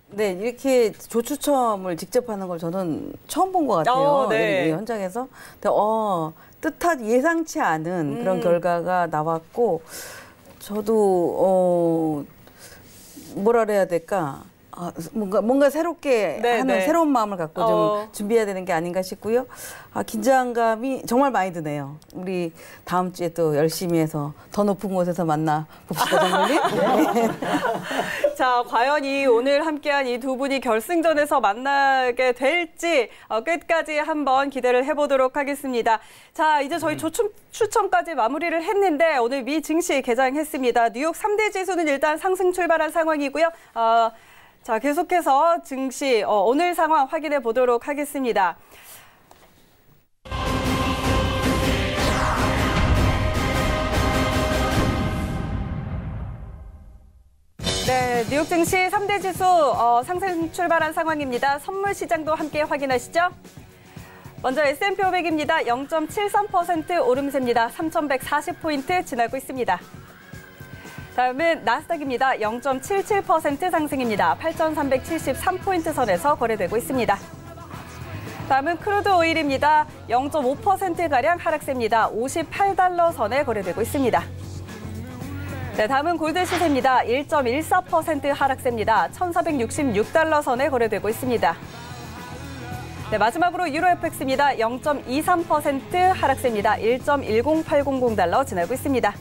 네, 이렇게 조추첨을 직접 하는 걸 저는 처음 본 것 같아요. 네. 이 현장에서. 근데 예상치 않은 그런 결과가 나왔고, 저도 뭐라 그래야 될까? 뭔가 새롭게 네, 하는 네. 새로운 마음을 갖고 좀 준비해야 되는 게 아닌가 싶고요. 긴장감이 정말 많이 드네요. 우리 다음 주에 또 열심히 해서 더 높은 곳에서 만나 봅시다, 정글님. 네. 자, 과연 오늘 함께한 이 두 분이 결승전에서 만나게 될지 끝까지 한번 기대를 해보도록 하겠습니다. 자, 이제 저희 추첨까지 마무리를 했는데 오늘 미 증시 개장했습니다. 뉴욕 3대 지수는 일단 상승 출발한 상황이고요. 자, 계속해서 증시 오늘 상황 확인해 보도록 하겠습니다. 네, 뉴욕 증시 3대 지수 상승 출발한 상황입니다. 선물 시장도 함께 확인하시죠. 먼저 S&P 500입니다. 0.73% 오름세입니다. 3,140포인트 지나고 있습니다. 다음은 나스닥입니다. 0.77% 상승입니다. 8,373포인트 선에서 거래되고 있습니다. 다음은 크루드 오일입니다. 0.5%가량 하락세입니다. 58달러 선에 거래되고 있습니다. 네, 다음은 골드 시세입니다. 1.14% 하락세입니다. 1,466달러 선에 거래되고 있습니다. 네, 마지막으로 유로 FX입니다. 0.23% 하락세입니다. 1.10800달러 지나고 있습니다.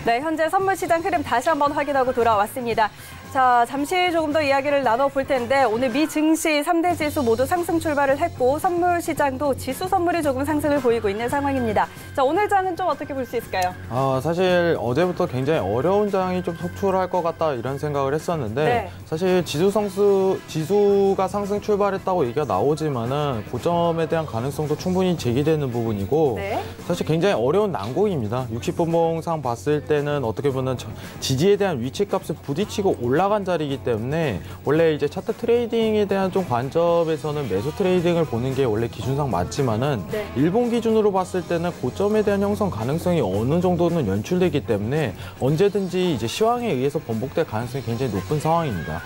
네, 현재 선물 시장 흐름 다시 한번 확인하고 돌아왔습니다. 자, 잠시 조금 더 이야기를 나눠볼 텐데 오늘 미 증시 3대 지수 모두 상승 출발을 했고 선물 시장도 지수 선물이 조금 상승을 보이고 있는 상황입니다. 자, 오늘 장은 좀 어떻게 볼 수 있을까요? 사실 어제부터 굉장히 어려운 장이 좀 속출할 것 같다 이런 생각을 했었는데 네. 사실 지수가 상승 출발했다고 얘기가 나오지만은 고점에 대한 가능성도 충분히 제기되는 부분이고 네. 사실 굉장히 어려운 난국입니다. 60분봉상 봤을 때는 어떻게 보면 지지에 대한 위치값을 부딪히고 올라간 자리이기 때문에 원래 이제 차트 트레이딩에 대한 좀 관점에서는 매수 트레이딩을 보는 게 원래 기준상 맞지만은 네. 일본 기준으로 봤을 때는 고점에 대한 형성 가능성이 어느 정도는 연출되기 때문에 언제든지 이제 시황에 의해서 번복될 가능성이 굉장히 높은 상황입니다.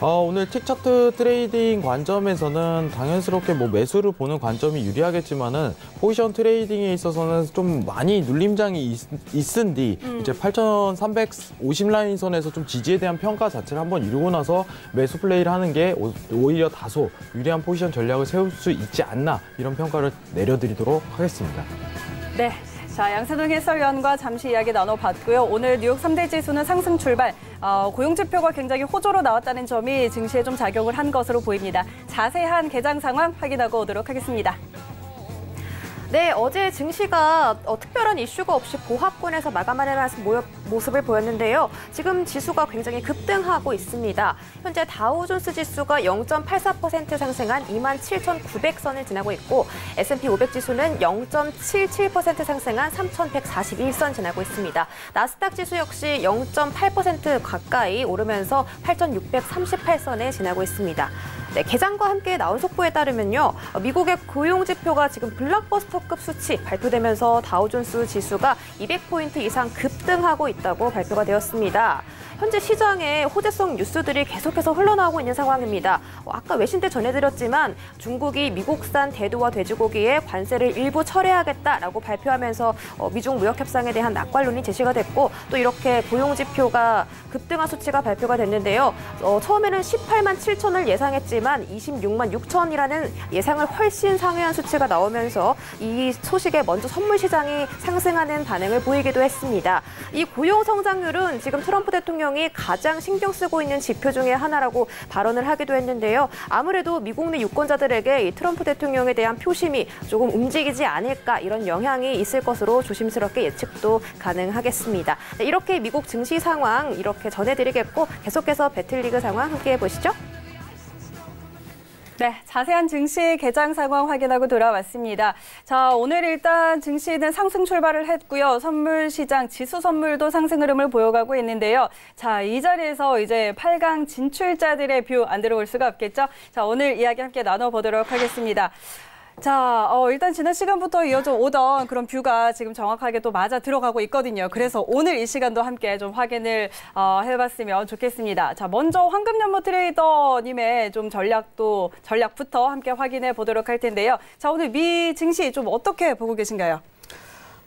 오늘 틱차트 트레이딩 관점에서는 당연스럽게 뭐 매수를 보는 관점이 유리하겠지만은 포지션 트레이딩에 있어서는 좀 많이 눌림장이 있은 뒤 이제 8,350 라인 선에서 좀 지지에 대한 평가 자체를 한번 이루고 나서 매수 플레이를 하는 게 오히려 다소 유리한 포지션 전략을 세울 수 있지 않나 이런 평가를 내려드리도록 하겠습니다. 네. 자, 양세동 해설위원과 잠시 이야기 나눠봤고요. 오늘 뉴욕 3대 지수는 상승 출발, 고용지표가 굉장히 호조로 나왔다는 점이 증시에 좀 작용을 한 것으로 보입니다. 자세한 개장 상황 확인하고 오도록 하겠습니다. 네, 어제 증시가 특별한 이슈가 없이 보합권에서 마감하는 모습을 보였는데요. 지금 지수가 굉장히 급등하고 있습니다. 현재 다우존스 지수가 0.84% 상승한 27,900선을 지나고 있고 S&P 500 지수는 0.77% 상승한 3,141선 지나고 있습니다. 나스닥 지수 역시 0.8% 가까이 오르면서 8,638선에 지나고 있습니다. 네, 개장과 함께 나온 속보에 따르면요. 미국의 고용지표가 지금 블록버스터급 수치 발표되면서 다우존스 지수가 200포인트 이상 급등하고 있다고 발표가 되었습니다. 현재 시장에 호재성 뉴스들이 계속해서 흘러나오고 있는 상황입니다. 아까 외신 때 전해드렸지만 중국이 미국산 대두와 돼지고기에 관세를 일부 철회하겠다라고 발표하면서 미중 무역 협상에 대한 낙관론이 제시가 됐고 또 이렇게 고용지표가 급등한 수치가 발표가 됐는데요. 처음에는 18만 7천을 예상했지만 26만 6천이라는 예상을 훨씬 상회한 수치가 나오면서 이 소식에 먼저 선물 시장이 상승하는 반응을 보이기도 했습니다. 이 고용 성장률은 지금 트럼프 대통령이 가장 신경 쓰고 있는 지표 중에 하나라고 발언을 하기도 했는데요. 아무래도 미국 내 유권자들에게 이 트럼프 대통령에 대한 표심이 조금 움직이지 않을까 이런 영향이 있을 것으로 조심스럽게 예측도 가능하겠습니다. 네, 이렇게 미국 증시 상황 이렇게 전해드리겠고 계속해서 배틀리그 상황 함께해 보시죠. 네, 자세한 증시 개장 상황 확인하고 돌아왔습니다. 자, 오늘 일단 증시는 상승 출발을 했고요. 선물 시장 지수 선물도 상승 흐름을 보여가고 있는데요. 자, 이 자리에서 이제 8강 진출자들의 뷰 안 들어볼 수가 없겠죠. 자, 오늘 이야기 함께 나눠보도록 하겠습니다. 자, 일단 지난 시간부터 이어져 오던 그런 뷰가 지금 정확하게 또 맞아 들어가고 있거든요. 그래서 오늘 이 시간도 함께 좀 확인을 해봤으면 좋겠습니다. 자, 먼저 황금연못 트레이더님의 좀 전략부터 함께 확인해 보도록 할 텐데요. 자, 오늘 미 증시 좀 어떻게 보고 계신가요?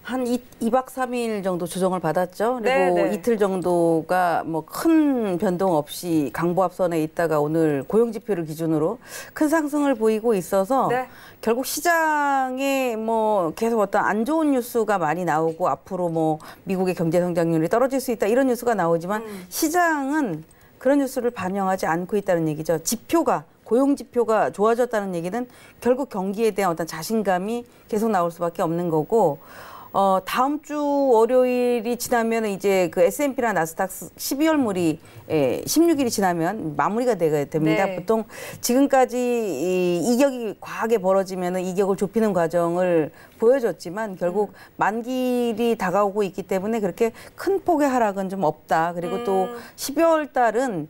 한 2박 3일 정도 조정을 받았죠. 그리고 네네. 이틀 정도가 뭐 큰 변동 없이 강보합선에 있다가 오늘 고용지표를 기준으로 큰 상승을 보이고 있어서 네. 결국 시장에 뭐 계속 어떤 안 좋은 뉴스가 많이 나오고 앞으로 뭐 미국의 경제 성장률이 떨어질 수 있다 이런 뉴스가 나오지만 시장은 그런 뉴스를 반영하지 않고 있다는 얘기죠. 고용 지표가 좋아졌다는 얘기는 결국 경기에 대한 어떤 자신감이 계속 나올 수밖에 없는 거고 다음 주 월요일이 지나면 이제 그 S&P나 나스닥 12월물이 16일이 지나면 마무리가 됩니다. 네. 보통 지금까지 이격이 과하게 벌어지면 이격을 좁히는 과정을 보여줬지만 결국 만기일이 다가오고 있기 때문에 그렇게 큰 폭의 하락은 좀 없다. 그리고 또 12월 달은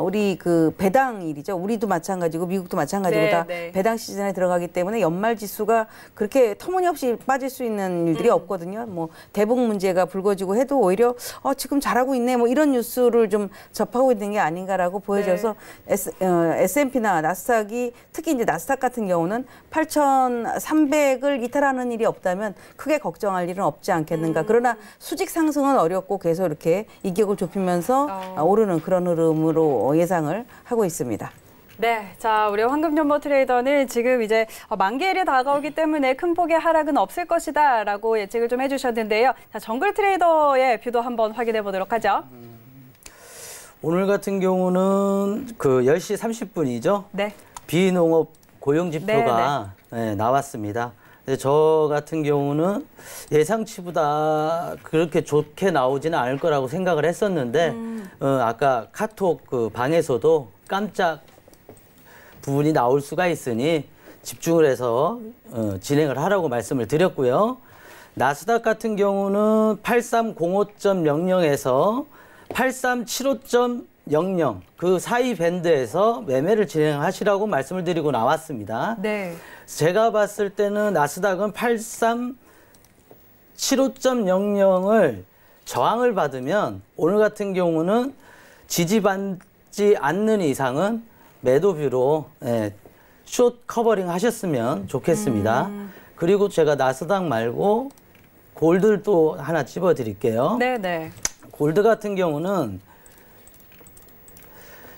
우리 그 배당일이죠. 우리도 마찬가지고 미국도 마찬가지고 네, 다 네. 배당 시즌에 들어가기 때문에 연말 지수가 그렇게 터무니없이 빠질 수 있는 일들이 없거든요. 뭐 대북 문제가 불거지고 해도 오히려 지금 잘하고 있네 뭐 이런 뉴스를 좀 접하고 있는 게 아닌가라고 보여져서 S&P나 나스닥이 특히 이제 나스닥 같은 경우는 8,300을 이탈하는 일이 없다면 크게 걱정할 일은 없지 않겠는가. 그러나 수직 상승은 어렵고 계속 이렇게 이격을 좁히면서 오르는 그런 흐름으로 예상을 하고 있습니다. 네, 자 우리 황금연보 트레이더는 지금 이제 만기일이 다가오기 때문에 큰 폭의 하락은 없을 것이다라고 예측을 좀 해주셨는데요. 자, 정글 트레이더의 뷰도 한번 확인해 보도록 하죠. 오늘 같은 경우는 그 10시 30분이죠. 네. 비농업 고용 지표가 나왔습니다. 근데 저 같은 경우는 예상치보다 그렇게 좋게 나오지는 않을 거라고 생각을 했었는데 아까 카톡 그 방에서도 깜짝 부분이 나올 수가 있으니 집중을 해서 진행을 하라고 말씀을 드렸고요. 나스닥 같은 경우는 8305.00에서 8375.00 그 사이 밴드에서 매매를 진행하시라고 말씀을 드리고 나왔습니다. 네. 제가 봤을 때는 나스닥은 8375.00을 저항을 받으면 오늘 같은 경우는 지지받지 않는 이상은 매도뷰로 숏 커버링 하셨으면 좋겠습니다. 그리고 제가 나스닥 말고 골드를 또 하나 찝어드릴게요. 네네. 골드 같은 경우는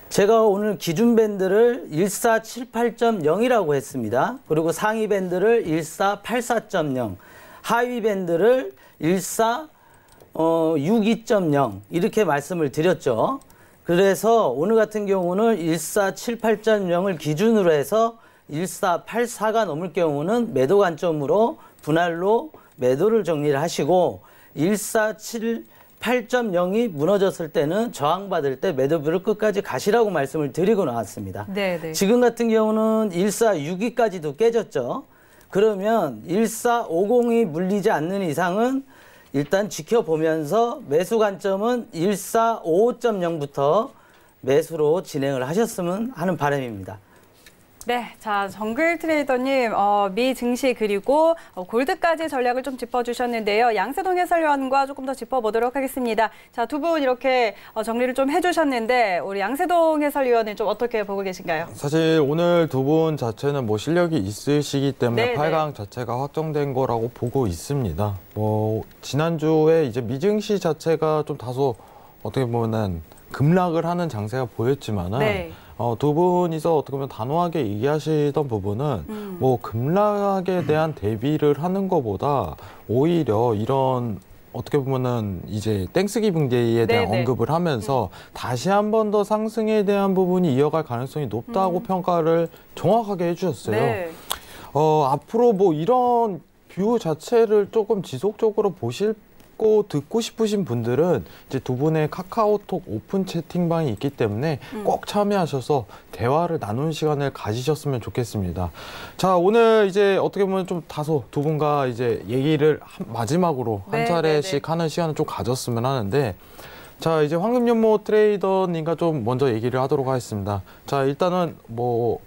제가 오늘 기준 밴드를 1478.0이라고 했습니다. 그리고 상위 밴드를 1484.0, 하위 밴드를 1462.0 이렇게 말씀을 드렸죠. 그래서 오늘 같은 경우는 1478.0을 기준으로 해서 1484가 넘을 경우는 매도 관점으로 분할로 매도를 정리를 하시고 1478.0이 무너졌을 때는 저항받을 때 매도뷰를 끝까지 가시라고 말씀을 드리고 나왔습니다. 네네. 지금 같은 경우는 1462까지도 깨졌죠. 그러면 1450이 물리지 않는 이상은 일단 지켜보면서 매수 관점은 1455.0부터 매수로 진행을 하셨으면 하는 바람입니다. 네, 자 정글 트레이더님 미 증시 그리고 골드까지 전략을 좀 짚어주셨는데요. 양세동 해설위원과 조금 더 짚어보도록 하겠습니다. 자, 두 분 이렇게 정리를 좀 해주셨는데 우리 양세동 해설위원은 좀 어떻게 보고 계신가요? 사실 오늘 두 분 자체는 뭐 실력이 있으시기 때문에 네네. 8강 자체가 확정된 거라고 보고 있습니다. 뭐 지난주에 이제 미증시 자체가 좀 다소 어떻게 보면은 급락을 하는 장세가 보였지만은. 네. 두 분이서 어떻게 보면 단호하게 얘기하시던 부분은 뭐 급락에 대한 대비를 하는 것보다 오히려 이런 어떻게 보면은 이제 땡스기빙 데이에 대한 네네. 언급을 하면서 다시 한 번 더 상승에 대한 부분이 이어갈 가능성이 높다고 평가를 정확하게 해주셨어요. 네. 앞으로 뭐 이런 뷰 자체를 조금 지속적으로 듣고 싶으신 분들은 이제 두 분의 카카오톡 오픈 채팅방이 있기 때문에 꼭 참여하셔서 대화를 나누는 시간을 가지셨으면 좋겠습니다. 자, 오늘 이제 어떻게 보면 좀 다소 두 분과 이제 얘기를 마지막으로 한 차례씩 하는 시간을 좀 가졌으면 하는데, 자, 이제 황금연보 트레이더님과 좀 먼저 얘기를 하도록 하겠습니다. 자, 일단은 뭐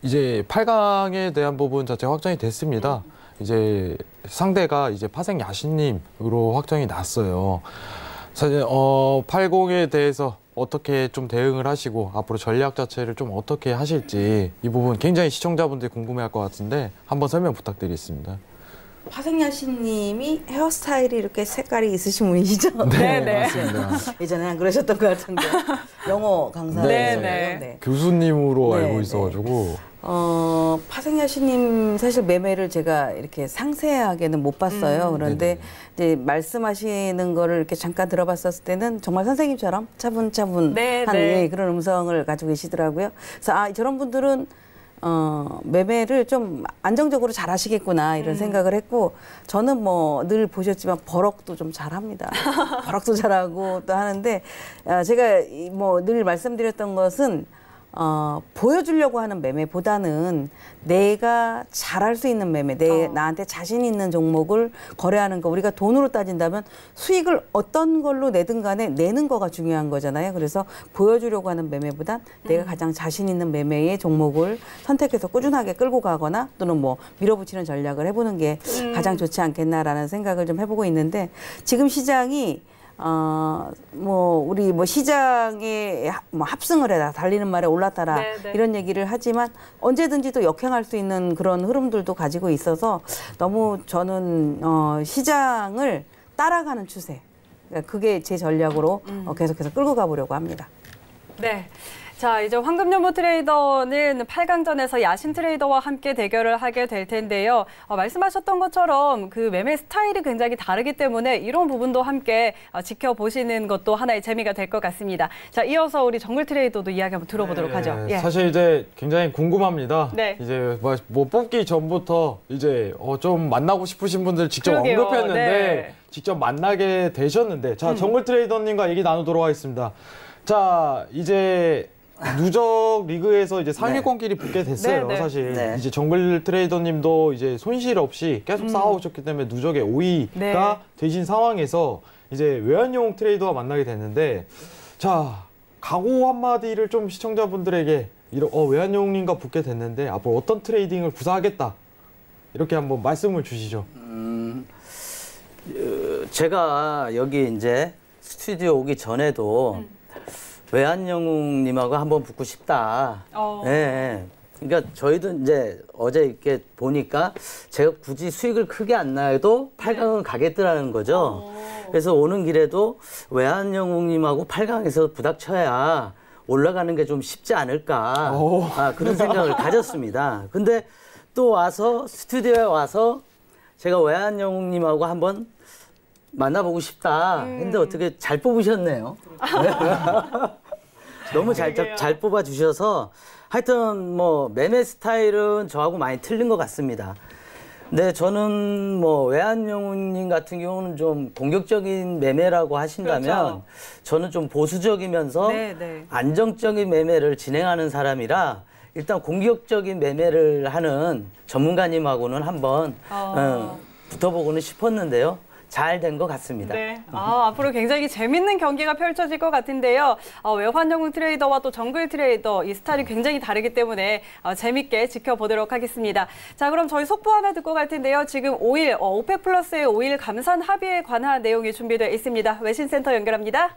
이제 8강에 대한 부분 자체 확정이 됐습니다. 이제 상대가 이제 파생 야신님으로 확정이 났어요. 사실 80에 대해서 어떻게 좀 대응을 하시고 앞으로 전략 자체를 좀 어떻게 하실지 이 부분 굉장히 시청자분들이 궁금해할 것 같은데 한번 설명 부탁드리겠습니다. 파생야신님이 헤어스타일이 이렇게 색깔이 있으신 분이시죠? 네. 맞습니다. 예전에 안 그러셨던 것 같은데 영어 강사였어요. 네. 교수님으로 네, 알고 있어가지고 파생야신님 사실 매매를 제가 이렇게 상세하게는 못 봤어요. 그런데 이제 말씀하시는 거를 이렇게 잠깐 들어봤었을 때는 정말 선생님처럼 차분차분한 그런 음성을 가지고 계시더라고요. 그래서 저런 분들은 매매를 좀 안정적으로 잘 하시겠구나 이런 생각을 했고, 저는 뭐 늘 보셨지만 버럭도 좀 잘합니다. 버럭도 잘하고 또 하는데 제가 뭐 늘 말씀드렸던 것은 보여주려고 하는 매매보다는 내가 잘할 수 있는 매매, 나한테 자신 있는 종목을 거래하는 거. 우리가 돈으로 따진다면 수익을 어떤 걸로 내든 간에 내는 거가 중요한 거잖아요. 그래서 보여주려고 하는 매매보단 내가 가장 자신 있는 매매의 종목을 선택해서 꾸준하게 끌고 가거나 또는 뭐 밀어붙이는 전략을 해보는 게 가장 좋지 않겠나라는 생각을 좀 해보고 있는데, 지금 시장이 우리 시장에 합승을 해라, 달리는 말에 올라타라, 네네. 이런 얘기를 하지만 언제든지 또 역행할 수 있는 그런 흐름들도 가지고 있어서 너무 저는 시장을 따라가는 추세, 그러니까 그게 제 전략으로 계속해서 끌고 가보려고 합니다. 네. 자, 이제 황금연보 트레이더는 8강전에서 야신 트레이더와 함께 대결을 하게 될 텐데요. 말씀하셨던 것처럼 그 매매 스타일이 굉장히 다르기 때문에 이런 부분도 함께 지켜보시는 것도 하나의 재미가 될 것 같습니다. 자, 이어서 우리 정글 트레이더도 이야기 한번 들어보도록 하죠. 예. 사실 이제 굉장히 궁금합니다. 네. 이제 뭐 뽑기 전부터 이제 좀 만나고 싶으신 분들 직접 그러게요. 언급했는데 네. 직접 만나게 되셨는데, 자, 정글 트레이더님과 얘기 나누도록 하겠습니다. 자, 이제 누적 리그에서 이제 상위권끼리 붙게 됐어요. 네, 네. 사실 네. 이제 정글 트레이더님도 이제 손실 없이 계속 쌓아오셨기 때문에 누적의 5위가 네. 되신 상황에서 이제 외환용 트레이더와 만나게 됐는데, 자, 각오 한마디를 좀 시청자분들에게 외환용님과 붙게 됐는데 앞으로 어떤 트레이딩을 구사하겠다, 이렇게 한번 말씀을 주시죠. 제가 여기 이제 스튜디오 오기 전에도 외환영웅님하고 한번 붙고 싶다. 예. 그러니까 저희도 이제 어제 이렇게 보니까 제가 굳이 수익을 크게 안 나도 8강은 가겠더라는 거죠. 그래서 오는 길에도 외환영웅님하고 8강에서 부닥쳐야 올라가는 게 좀 쉽지 않을까. 그런 생각을 가졌습니다. 근데 또 와서 스튜디오에 와서 제가 외환영웅님하고 한번 만나보고 싶다 했는데 어떻게 잘 뽑으셨네요. 너무 잘 뽑아주셔서 하여튼 뭐 매매 스타일은 저하고 많이 틀린 것 같습니다. 근데 저는 뭐 외환영웅님 같은 경우는 좀 공격적인 매매라고 하신다면, 그렇죠. 저는 좀 보수적이면서 안정적인 매매를 진행하는 사람이라 일단 공격적인 매매를 하는 전문가님하고는 한번 붙어보고는 싶었는데요. 잘 된 것 같습니다. 네. 앞으로 굉장히 재밌는 경기가 펼쳐질 것 같은데요. 외환영웅 트레이더와 또 정글 트레이더, 이 스타일이 굉장히 다르기 때문에 재밌게 지켜보도록 하겠습니다. 자, 그럼 저희 속보 하나 듣고 갈 텐데요. 지금 5일, 오펙 플러스의 5일 감산 합의에 관한 내용이 준비되어 있습니다. 외신센터 연결합니다.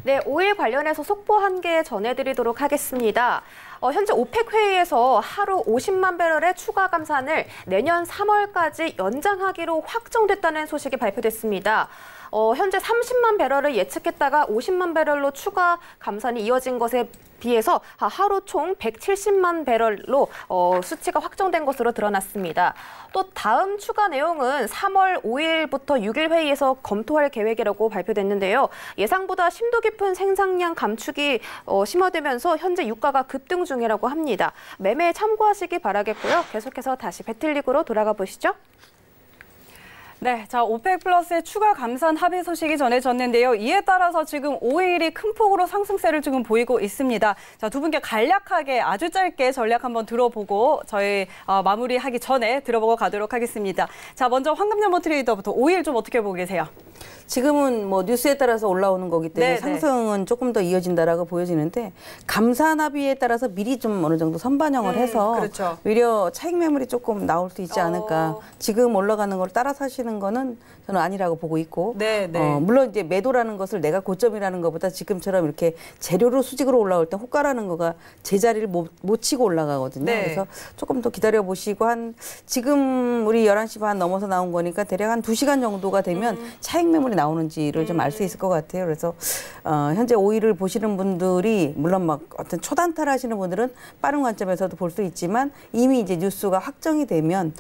네, 5일 관련해서 속보 한 개 전해드리도록 하겠습니다. 현재 오펙 회의에서 하루 50만 배럴의 추가 감산을 내년 3월까지 연장하기로 확정됐다는 소식이 발표됐습니다. 현재 30만 배럴을 예측했다가 50만 배럴로 추가 감산이 이어진 것에 비해서 하루 총 170만 배럴로 수치가 확정된 것으로 드러났습니다. 또 다음 추가 내용은 3월 5일부터 6일 회의에서 검토할 계획이라고 발표됐는데요. 예상보다 심도 깊은 생산량 감축이 심화되면서 현재 유가가 급등 중이라고 합니다. 매매에 참고하시기 바라겠고요. 계속해서 다시 배틀리그로 돌아가 보시죠. 네, 자, 오펙 플러스의 추가 감산 합의 소식이 전해졌는데요. 이에 따라서 지금 오일이 큰 폭으로 상승세를 지금 보이고 있습니다. 자, 두 분께 간략하게 아주 짧게 전략 한번 들어보고 저희 마무리하기 전에 들어보고 가도록 하겠습니다. 자, 먼저 황금연보 트레이더부터 오일 좀 어떻게 보고 계세요? 지금은 뭐 뉴스에 따라서 올라오는 거기 때문에 상승은 조금 더 이어진다라고 보여지는데, 감산 합의에 따라서 미리 좀 어느 정도 선반영을 해서 그렇죠. 오히려 차익 매물이 조금 나올 수 있지 않을까. 지금 올라가는 걸 따라 사시는 거는 저는 아니라고 보고 있고, 물론 이제 매도라는 것을 내가 고점이라는 것보다 지금처럼 이렇게 재료로 수직으로 올라올 때 호가라는 거가 제자리를 못 치고 올라가거든요. 그래서 조금 더 기다려 보시고, 지금 우리 11시 반 넘어서 나온 거니까 대략 한 2시간 정도가 되면 차익 매물이 나오는지를 좀 알 수 있을 것 같아요. 그래서 현재 오일을 보시는 분들이 물론 막 어떤 초단타를 하시는 분들은 빠른 관점에서도 볼 수 있지만, 이미 이제 뉴스가 확정이 되면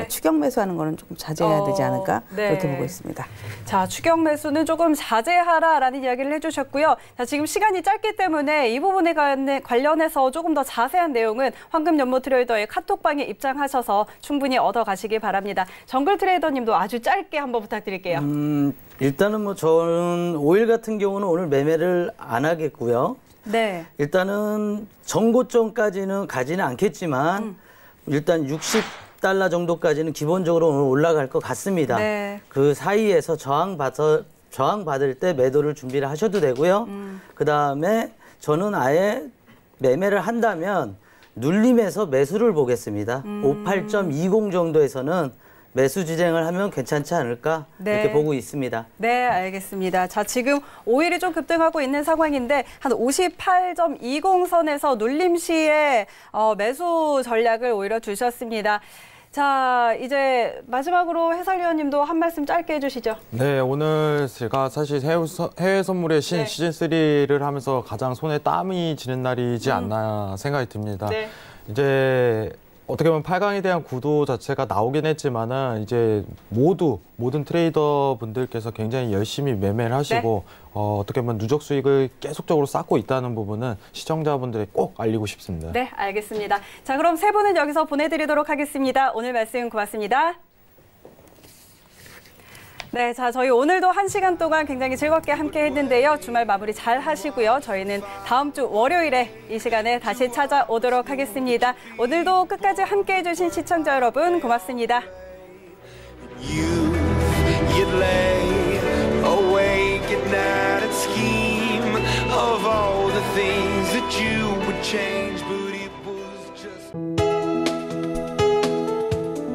추격 매수하는 거는 조금 자제해야 되지 않을까, 그렇게 보고 있습니다. 자, 추격 매수는 조금 자제하라라는 이야기를 해주셨고요. 자, 지금 시간이 짧기 때문에 이 부분에 관련해서 조금 더 자세한 내용은 황금연보 트레이더의 카톡방에 입장하셔서 충분히 얻어가시기 바랍니다. 정글 트레이더님도 아주 짧게 한번 부탁드릴게요. 일단은 뭐 저는 오일 같은 경우는 오늘 매매를 안 하겠고요. 네. 일단은 정고점까지는 가지는 않겠지만 일단 60달러 정도까지는 기본적으로 오늘 올라갈 것 같습니다. 네. 그 사이에서 저항받을 때 매도를 준비를 하셔도 되고요. 그다음에 저는 아예 매매를 한다면 눌림에서 매수를 보겠습니다. 58.20 정도에서는 매수 지정을 하면 괜찮지 않을까 이렇게 보고 있습니다. 네, 알겠습니다. 자, 지금 오일이 좀 급등하고 있는 상황인데 한 58.20 선에서 눌림 시에 매수 전략을 오히려 주셨습니다. 자, 이제 마지막으로 해설위원님도 한 말씀 짧게 해주시죠. 네, 오늘 제가 사실 해외 선물의 신 시즌3를 하면서 가장 손에 땀이 지는 날이지 않나 생각이 듭니다. 네. 이제 어떻게 보면 8강에 대한 구도 자체가 나오긴 했지만은 이제 모든 트레이더 분들께서 굉장히 열심히 매매를 하시고 어떻게 보면 누적 수익을 계속적으로 쌓고 있다는 부분은 시청자분들에 꼭 알리고 싶습니다. 네, 알겠습니다. 자, 그럼 세 분은 여기서 보내드리도록 하겠습니다. 오늘 말씀 고맙습니다. 네, 자, 저희 오늘도 1시간 동안 굉장히 즐겁게 함께 했는데요. 주말 마무리 잘 하시고요. 저희는 다음 주 월요일에 이 시간에 다시 찾아오도록 하겠습니다. 오늘도 끝까지 함께 해주신 시청자 여러분 고맙습니다. You'd lay awake at night and scheme of all the things that you would change, but it was just...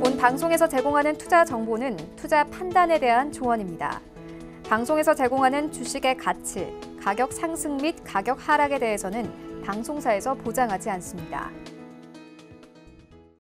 본 방송에서 제공하는 투자 정보는 투자 판단에 대한 조언입니다. 방송에서 제공하는 주식의 가치, 가격 상승 및 가격 하락에 대해서는 방송사에서 보장하지 않습니다.